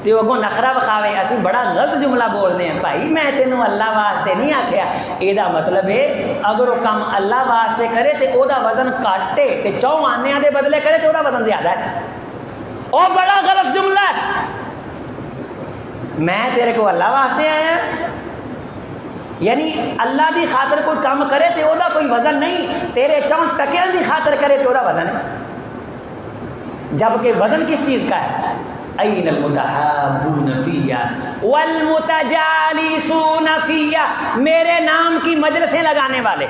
تے اگوں نخرا وکھاوے اسی بڑا غلط جملہ بولنے ہیں بھائی میں تینوں اللہ واسطے نہیں آکھیا. یہ مطلب ہے اگر وہ کام اللہ واسطے کرے تے او دا وزن کاٹے تے 4 آنیاں دے بدلے کرے تے او دا وزن زیادہ ہے. او بڑا غلط جملہ ہے. میں تیرے کو اللہ واسطے آیا یعنی اللہ دی خاطر کوئی کام کرے تے او دا کوئی وزن نہیں، تیرے 4 ٹکیاں دی خاطر کرے تے او دا وزن ہے. جبکہ وزن کس چیز کا ہے؟ این المتحابون فیہ والمتجالسون فیہ، میرے نام کی مجلسیں لگانے والے.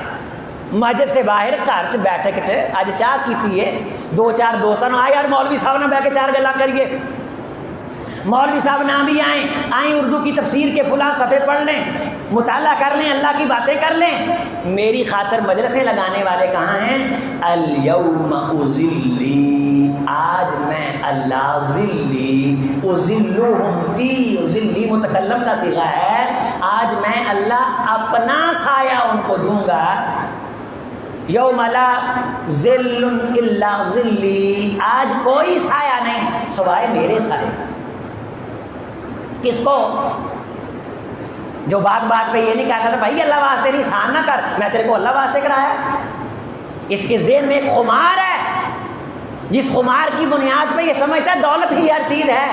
مسجد سے باہر گھر چ بیٹھک چ اج چاہ کیتی ہے 2-4 دوستاں آ یار مولوی صاحب نہ بیٹھ کے 4 گلاں کریے. مولوی صاحب نہ بھی آئیں اردو کی تفسیر کے فلاں صفحے پڑھ لیں، مطالعہ کر لیں، اللہ کی باتیں کر لیں. میری خاطر مجلسیں لگانے والے کہاں ہیں؟ الیوم اذلی، آج میں اللہ ذلی اذلہم فی، ذلی متکلم کا صیغہ ہے. آج میں اللہ اپنا سایہ ان کو دوں گا. یوم لا ظل الا ظلی، آج کوئی سایہ نہیں سوائے میرے سایہ. کس کو؟ جو بات بات پہ یہ نہیں کہتا تھا بھائی اللہ واسطے نہیں سان نہ کر، میں تیرے کو اللہ واسطے کرایا. اس کے ذہن میں ایک خمار ہے جس خمار کی بنیاد پہ یہ سمجھتا ہے دولت ہی ہر چیز ہے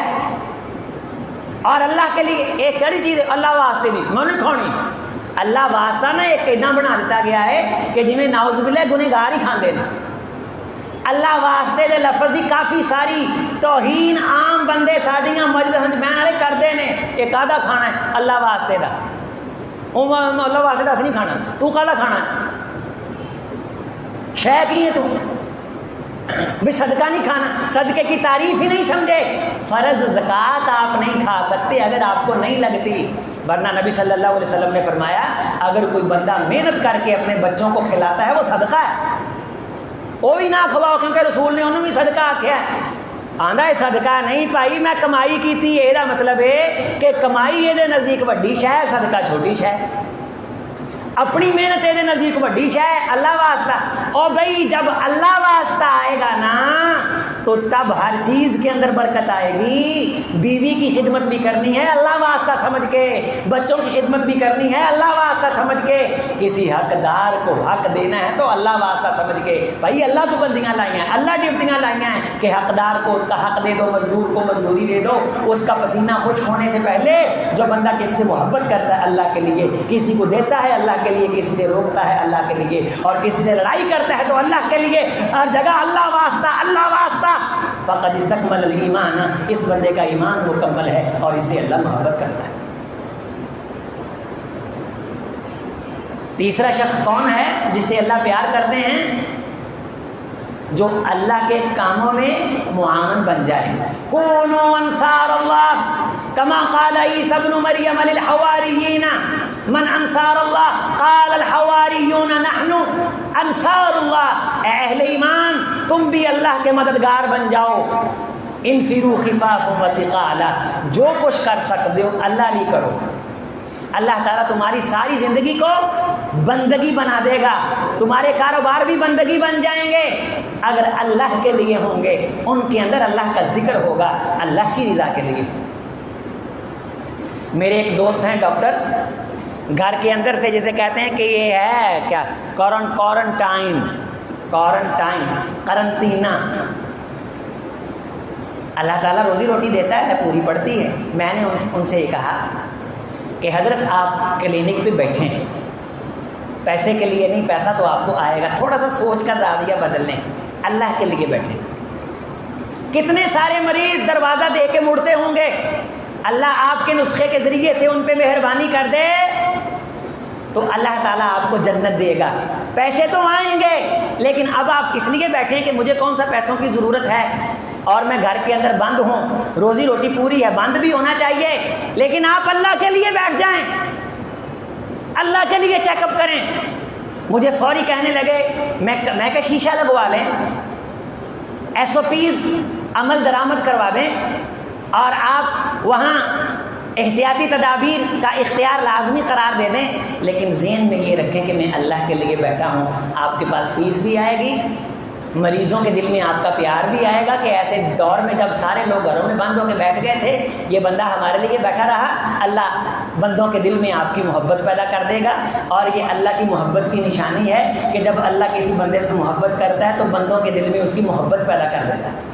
اور اللہ کے لیے ایک کڑی چیز اللہ واسطے نہیں میں نہیں کھانی. اللہ واسطہ نا ایک اداں بنا دیتا گیا ہے کہ جی ناؤز باللہ گنہگار ہی کھاندے نے. اللہ واسطے دے لفظ دی کافی ساری توہین عام بندے ساڈیاں مجلس میں والے کردے نے. ایک آدھا کھانا ہے اللہ واسطے دا، اللہ واسطے دا نہیں کھانا. تو کالا کھانا ہے شے کی ہے تو بھی صدقہ نہیں کھانا، صدقے کی تعریف ہی نہیں سمجھے. فرض زکوٰۃ آپ نہیں کھا سکتے اگر آپ کو نہیں لگتی، ورنہ نبی صلی اللہ علیہ وسلم نے فرمایا اگر کوئی بندہ محنت کر کے اپنے بچوں کو کھلاتا ہے وہ صدقہ ہے. وہ بھی نہ کھواؤ کیونکہ رسول نے انہوں بھی صدقہ آکھیا ہے. آندا ہے صدقہ نہیں پائی میں کمائی کیتی. یہ مطلب ہے کہ کمائی یہ نزدیک وڈی شے ہے، صدقہ چھوٹی شے ہے. اپنی محنت یہ نزدیک وڈی شے ہے، اللہ واسطہ. اور بھائی جب اللہ واسطہ آئے گا نا تو تب ہر چیز کے اندر برکت آئے گی. بیوی کی خدمت بھی کرنی ہے اللہ واسطہ سمجھ کے, بچوں کی خدمت بھی کرنی ہے اللہ واسطہ سمجھ کے, کسی حقدار کو حق دینا ہے تو اللہ واسطہ سمجھ کے. بھائی اللہ تو بندیاں لائی ہیں, اللہ ڈیوٹیاں لائی ہیں کہ حقدار کو اس کا حق دے دو, مزدور کو مزدوری دے دو. اس کا پسینہ خشک ہونے سے پہلے جو بندہ کسی سے محبت کرتا ہے اللہ کے لیے, کسی کو دیتا ہے اللہ کے لیے, کسی سے روکتا ہے اللہ کے لیے, اور کسی سے لڑائی کرتا ہے تو اللہ کے لیے, ہر جگہ اللہ واسطہ اللہ واسطہ, فقد استکمل الایمان, اس بندے کا ایمان مکمل ہے اور اس سے اللہ محبت کرتا ہے. تیسرا شخص کون ہے جس سے اللہ پیار کرتے ہیں؟ جو اللہ کے کاموں میں معاون بن جائے. کونوا انصار اللہ کما قال عیسی ابن مریم للحواریین من انصار اللہ قال الحواریون نحن انصار اللہ. اے اہل ایمان تم بھی اللہ کے مددگار بن جاؤ. انفروا خفافا وثقالا, جو کچھ کر سکتے ہو اللہ نہیں کرو. اللہ تعالیٰ تمہاری ساری زندگی کو بندگی بنا دے گا, تمہارے کاروبار بھی بندگی بن جائیں گے اگر اللہ کے لیے ہوں گے. ان کے اندر اللہ کا ذکر ہوگا اللہ کی رضا کے لیے. میرے ایک دوست ہیں ڈاکٹر, گھر کے اندر تھے, جسے کہتے ہیں کہ یہ ہے کیا کورنٹائن قرنطینہ. اللہ تعالیٰ روزی روٹی دیتا ہے, پوری پڑتی ہے. میں نے ان سے یہ کہا کہ حضرت آپ کلینک پہ بیٹھیں, پیسے کے لیے نہیں, پیسہ تو آپ کو آئے گا, تھوڑا سا سوچ کا زاویہ بدل لیں, اللہ کے لیے بیٹھیں. کتنے سارے مریض دروازہ دے کے مڑتے ہوں گے, اللہ آپ کے نسخے کے ذریعے سے ان پہ مہربانی کر دے تو اللہ تعالیٰ آپ کو جنت دے گا. پیسے تو آئیں گے, لیکن اب آپ اس لیے بیٹھیں کہ مجھے کون سا پیسوں کی ضرورت ہے, اور میں گھر کے اندر بند ہوں, روزی روٹی پوری ہے, بند بھی ہونا چاہیے, لیکن آپ اللہ کے لیے بیٹھ جائیں, اللہ کے لیے چیک اپ کریں. مجھے فوری کہنے لگے میں کہ شیشہ لگوا لیں, SOPs عمل درآمد کروا دیں, اور آپ وہاں احتیاطی تدابیر کا اختیار لازمی قرار دے دیں, لیکن ذہن میں یہ رکھیں کہ میں اللہ کے لیے بیٹھا ہوں. آپ کے پاس فیس بھی آئے گی, مریضوں کے دل میں آپ کا پیار بھی آئے گا کہ ایسے دور میں جب سارے لوگ گھروں میں بند ہو کے بیٹھ گئے تھے, یہ بندہ ہمارے لیے بیٹھا رہا. اللہ بندوں کے دل میں آپ کی محبت پیدا کر دے گا, اور یہ اللہ کی محبت کی نشانی ہے کہ جب اللہ کسی بندے سے محبت کرتا ہے تو بندوں کے دل میں اس کی محبت پیدا کر دیتا ہے.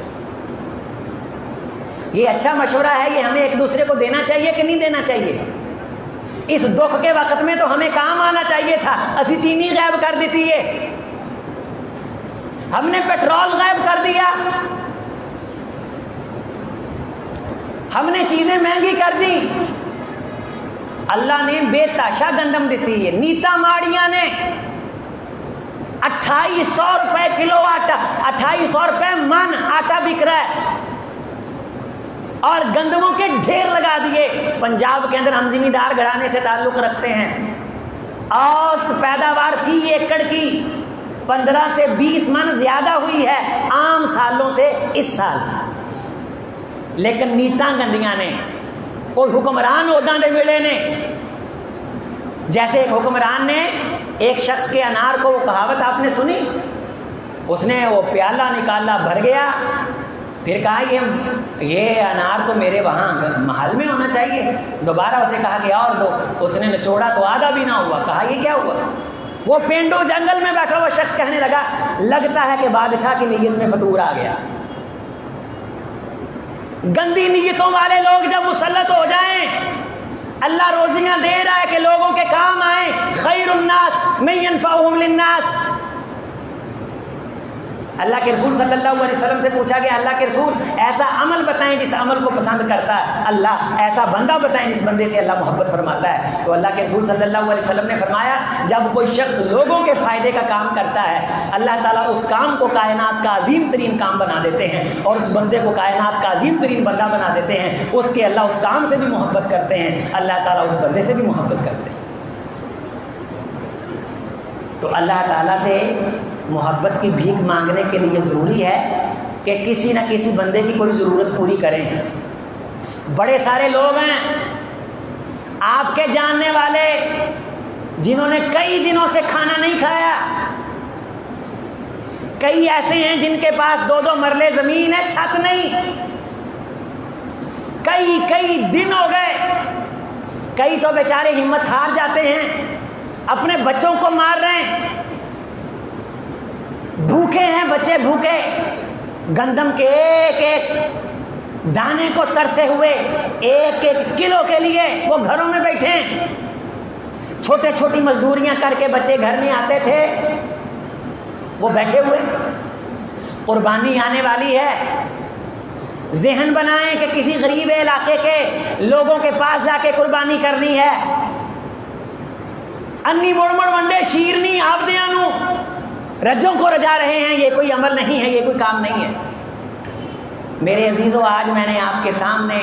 یہ اچھا مشورہ ہے, یہ ہمیں ایک دوسرے کو دینا چاہیے کہ نہیں دینا چاہیے. اس دکھ کے وقت میں تو ہمیں کام آنا چاہیے تھا, اسی چینی غائب کر دیتی ہے, ہم نے پیٹرول غائب کر دیا, ہم نے چیزیں مہنگی کر دی. اللہ نے بے تاشا گندم دیتی ہے. نیتا ماڑیاں نے 2800 روپے کلو آٹا, 2800 روپے من آٹا بک رہا ہے, اور گندموں کے ڈھیر لگا دیے. پنجاب کے اندر ہم زمیندار گھرانے سے تعلق رکھتے ہیں. اوسط پیداوار فی ایکڑ کی 15 سے 20 من زیادہ ہوئی ہے عام سالوں سے اس سال, لیکن نیتاں گندیاں نے, کوئی حکمران عہدہ دے ویلے نے, جیسے ایک حکمران نے ایک شخص کے انار کو, وہ کہاوت آپ نے سنی, اس نے وہ پیالہ نکالا, بھر گیا, پھر کہا یہ انار تو میرے وہاں محل میں ہونا چاہیے. دوبارہ اسے کہا کہ اور دو, اس نے نچوڑا تو آدھا بھی نہ ہوا. کہا یہ کیا ہوا؟ وہ پینڈو جنگل میں بیٹھا ہوا شخص کہنے لگا لگتا ہے کہ بادشاہ کی نیت میں فطور آ گیا. گندی نیتوں والے لوگ جب مسلط ہو جائیں, اللہ روزیاں دے رہا ہے کہ لوگوں کے کام آئیں. خیر الناس من ينفعهم للناس. اللہ کے رسول صلی اللہ علیہ وسلم سے پوچھا گیا, اللہ کے رسول ایسا عمل بتائیں جس عمل کو پسند کرتا ہے اللہ, ایسا بندہ بتائیں جس بندے سے اللہ محبت فرماتا ہے. تو اللہ کے رسول صلی اللہ علیہ وسلم نے فرمایا, جب کوئی شخص لوگوں کے فائدے کا کام کرتا ہے اللہ تعالیٰ اس کام کو کائنات کا عظیم ترین کام بنا دیتے ہیں, اور اس بندے کو کائنات کا عظیم ترین بندہ بنا دیتے ہیں. اس کے اللہ اس کام سے بھی محبت کرتے ہیں, اللہ تعالیٰ اس بندے سے بھی محبت کرتے ہیں. تو اللہ تعالیٰ سے محبت کی بھیک مانگنے کے لیے ضروری ہے کہ کسی نہ کسی بندے کی کوئی ضرورت پوری کریں. بڑے سارے لوگ ہیں آپ کے جاننے والے جنہوں نے کئی دنوں سے کھانا نہیں کھایا, کئی ایسے ہیں جن کے پاس 2-2 مرلے زمین ہے، چھت نہیں، کئی دن ہو گئے، کئی تو بیچارے ہمت ہار جاتے ہیں، اپنے بچوں کو مار رہے ہیں، بھوکے ہیں بچے، بھوکے، گندم کے ایک ایک دانے کو ترسے ہوئے، ایک ایک کلو کے لیے وہ گھروں میں بیٹھے ہیں، چھوٹے چھوٹی مزدوریاں کر کے بچے گھر میں آتے تھے، وہ بیٹھے ہوئے، قربانی آنے والی ہے، ذہن بنائیں کہ کسی غریب علاقے کے لوگوں کے پاس جا کے قربانی کرنی ہے، انی مڑ مڑ ونڈے شیرنی آپ دیانو رجوں کو رجا رہے ہیں، یہ کوئی عمل نہیں ہے، یہ کوئی کام نہیں ہے۔ میرے عزیزو، آج میں نے آپ کے سامنے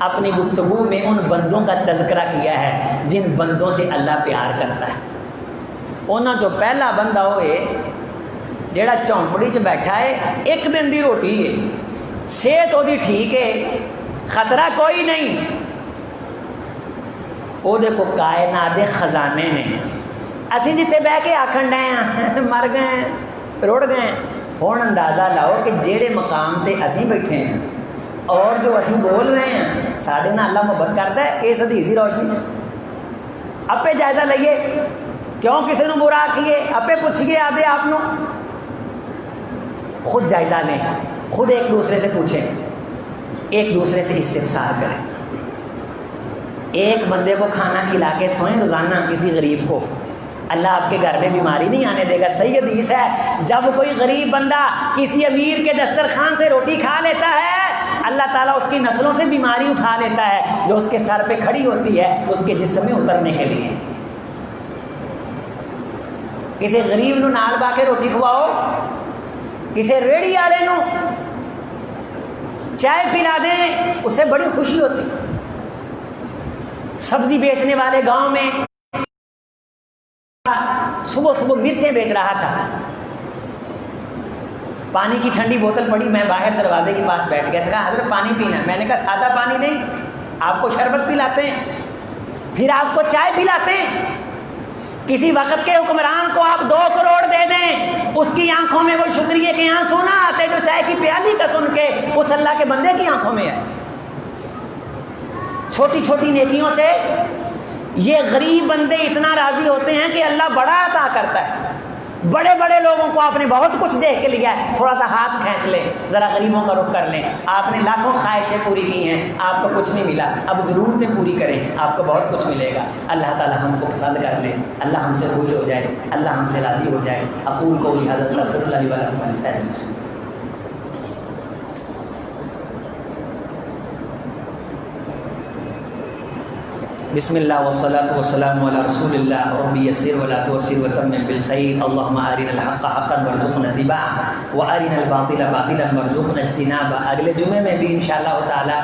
اپنی گفتگو میں ان بندوں کا تذکرہ کیا ہے جن بندوں سے اللہ پیار کرتا ہے۔ انہاں جو پہلا بندہ ہوئے جیڑا چونپڑی چ بیٹھا ہے، ایک دن دی روٹی ہے، صحت وہ ٹھیک ہے، خطرہ کوئی نہیں، وہ کو کائنات دے خزانے نے، اسی جتے بہ کے آکھن ڈے ہیں مر گئے روڑ گئے، ہون اندازہ لاؤ کہ جیڑے مقام تے اسی بیٹھے ہیں اور جو اسی بول رہے ہیں ساڈے نال اللہ محبت کرتا ہے، اس حدیثی روشنی سے اپے جائزہ لئیے، کیوں کسی نو برا کیے، اپے پوچھئے آدھے آپ نو، خود جائزہ لیں، خود ایک دوسرے سے پوچھیں، ایک دوسرے سے استفسار کریں۔ ایک بندے کو کھانا کھلا کے سوئیں روزانہ کسی غریب کو، اللہ آپ کے گھر میں بیماری نہیں آنے دے گا۔ صحیح حدیث ہے، جب کوئی غریب بندہ کسی امیر کے دسترخوان سے روٹی کھا لیتا ہے، اللہ تعالیٰ اس کی نسلوں سے بیماری اٹھا لیتا ہے جو اس کے سر پہ کھڑی ہوتی ہے اس کے جسم میں اترنے کے لیے۔ کسی غریب نو نال با کے روٹی کھواؤ، کسی ریڑھی والے نو چائے پلا دیں، اسے بڑی خوشی ہوتی۔ سبزی بیچنے والے گاؤں میں صبح صبح مرچیں بیچ رہا تھا، پانی کی ٹھنڈی بوتل پڑی، میں باہر دروازے کے پاس بیٹھ گیا، کہا حضرت پانی پینا ہے، میں نے کہا سادہ پانی نہیں، آپ کو شربت پلاتے ہیں، پھر آپ کو چائے پلاتے ہیں۔ کسی وقت کے حکمران کو آپ 2 کروڑ دے دیں، اس کی آنکھوں میں وہ شکریہ کے آنسو نہ آتے جو چائے کی پیالی کا سن کے اس اللہ کے بندے کی آنکھوں میں ہے۔ چھوٹی چھوٹی نیکیوں سے یہ غریب بندے اتنا راضی ہوتے ہیں کہ اللہ بڑا عطا کرتا ہے۔ بڑے بڑے لوگوں کو آپ نے بہت کچھ دیکھ کے لیا ہے، تھوڑا سا ہاتھ کھینچ لیں، ذرا غریبوں کا رخ کر لیں، آپ نے لاکھوں خواہشیں پوری کی ہیں، آپ کو کچھ نہیں ملا، اب ضرورتیں پوری کریں، آپ کو بہت کچھ ملے گا۔ اللہ تعالی ہم کو پسند کر لے، اللہ ہم سے خوش ہو جائے، اللہ ہم سے راضی ہو جائے۔ اقول قولی ھذا استغفر اللہ لی ولکم ولسائر المسلمین۔ بسم اللہ والصلاة والسلام علی رسول اللہ رب یسر ولا تعسر وتمم بالخیر اللهم ارنا الحق حقا وارزقنا اتباعه وارنا الباطل باطلا وارزقنا اجتنابه۔ اگلے جمعے میں بھی انشاءاللہ تعالی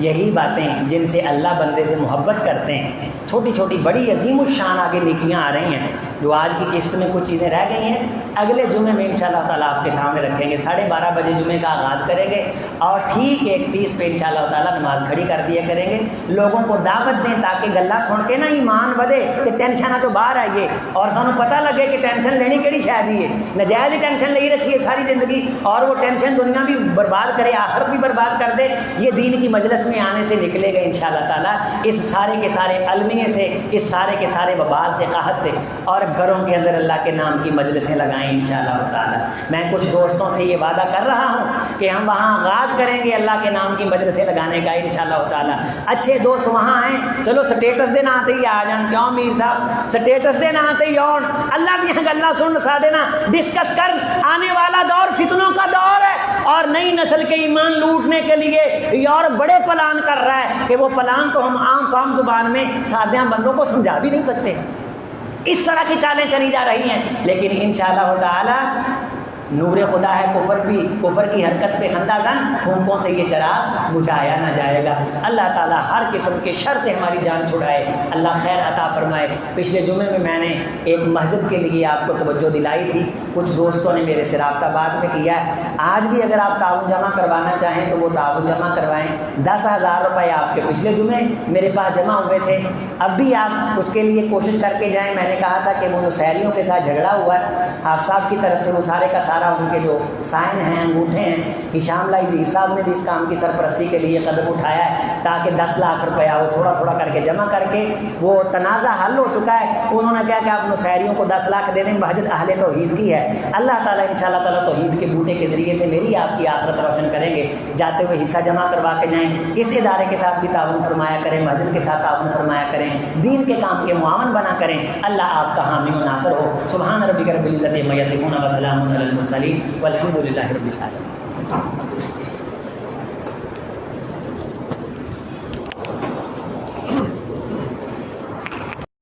یہی باتیں جن سے اللہ بندے سے محبت کرتے ہیں، چھوٹی چھوٹی بڑی عظیم الشان آگے نیکیاں آ رہی ہیں، جو آج کی قسط میں کچھ چیزیں رہ گئی ہیں، اگلے جمعے میں انشاءاللہ تعالی آپ کے سامنے رکھیں گے۔ 12:30 بجے جمعے کا آغاز کریں گے اور ٹھیک 1:30 پہ انشاءاللہ تعالی نماز کھڑی کر دیا کریں گے۔ لوگوں کو دعوت دیں تاکہ گلا سن کے نا ایمان ودے تے ٹینشن چوں باہر آئیے اور سانو پتہ لگے کہ ٹینشن لینی کیڑی شاید ہی ہے، نجائز ہی ٹینشن لئی رکھی ہے ساری زندگی، اور وہ ٹینشن دنیا بھی برباد کرے آخرت بھی برباد کر دے۔ یہ دین کی مجلس میں آنے سے نکلے گا انشاءاللہ تعالی، اس سارے کے سارے المیے سے، اس سارے کے سارے وبال سے، قحط سے، اور گھروں کے اندر اللہ کے نام کی مجلسیں لگائیں انشاءاللہ تعالی۔ میں کچھ دوستوں سے یہ وعدہ کر رہا ہوں کہ ہم وہاں آغاز کریں گے اللہ کے نام کی مجلسیں لگانے کا انشاءاللہ تعالی۔ اچھے دوست وہاں ہیں، چلو سٹیٹس دے نہ ہی آ جان، کیوں میر صاحب سٹیٹس دے نہ ہی آن، اللہ دیا گلا سن ساڈے نہ ڈسکس کر۔ آنے والا دور فتنوں کا دور ہے اور نئی نسل کے ایمان لوٹنے کے لیے یورپ بڑے پلان کر رہا ہے کہ وہ پلان تو ہم عام فام زبان میں سادہ بندوں کو سمجھا بھی نہیں سکتے، اس طرح کی چالیں چلی جا رہی ہیں، لیکن انشاءاللہ تعالی نور خدا ہے، کفر کی حرکت پہ خندہ زن، پھونکوں سے یہ چراغ بجھایا نہ جائے گا۔ اللہ تعالیٰ ہر قسم کے شر سے ہماری جان چھڑائے، اللہ خیر عطا فرمائے۔ پچھلے جمعے میں نے ایک مسجد کے لیے آپ کو توجہ دلائی تھی، کچھ دوستوں نے میرے سے رابطہ بات میں کیا ہے، آج بھی اگر آپ تعاون جمع کروانا چاہیں تو وہ تعاون جمع کروائیں۔ 10,000 روپے آپ کے پچھلے جمعے میرے پاس جمع ہوئے تھے، اب بھی آپ اس کے لیے کوشش کر کے جائیں۔ میں نے کہا تھا کہ وہ نصیریوں کے ساتھ جھگڑا ہوا ہے، حافظ صاحب کی طرف سے وہ سارے کا تعالیٰ ان کے جو سائن ہیں، انگوٹھے ہیں، ہشام لائی ظہیر صاحب نے بھی اس کام کی سرپرستی کے لیے قدم اٹھایا ہے تاکہ 10 لاکھ روپیہ وہ تھوڑا تھوڑا کر کے جمع کر کے، وہ تنازع حل ہو چکا ہے، انہوں نے کہا کہ آپ نصیریوں کو 10 لاکھ دے دیں، مسجد اہل توحید کی ہے، اللہ تعالیٰ انشاءاللہ تعالیٰ توحید کے بوٹے کے ذریعے سے میری آپ کی آخرت روشن کریں گے۔ جاتے ہوئے حصہ جمع کروا کے جائیں، اس ادارے کے ساتھ بھی تعاون فرمایا کریں، مسجد کے ساتھ تعاون فرمایا کریں، دین کے کام کے معاون بنا کریں، اللہ آپ کا حامی و ناصر ہو۔ سبحان ربک رب العزت عما یصفون و سلام علی المرسلین والحمد للہ رب العالمین۔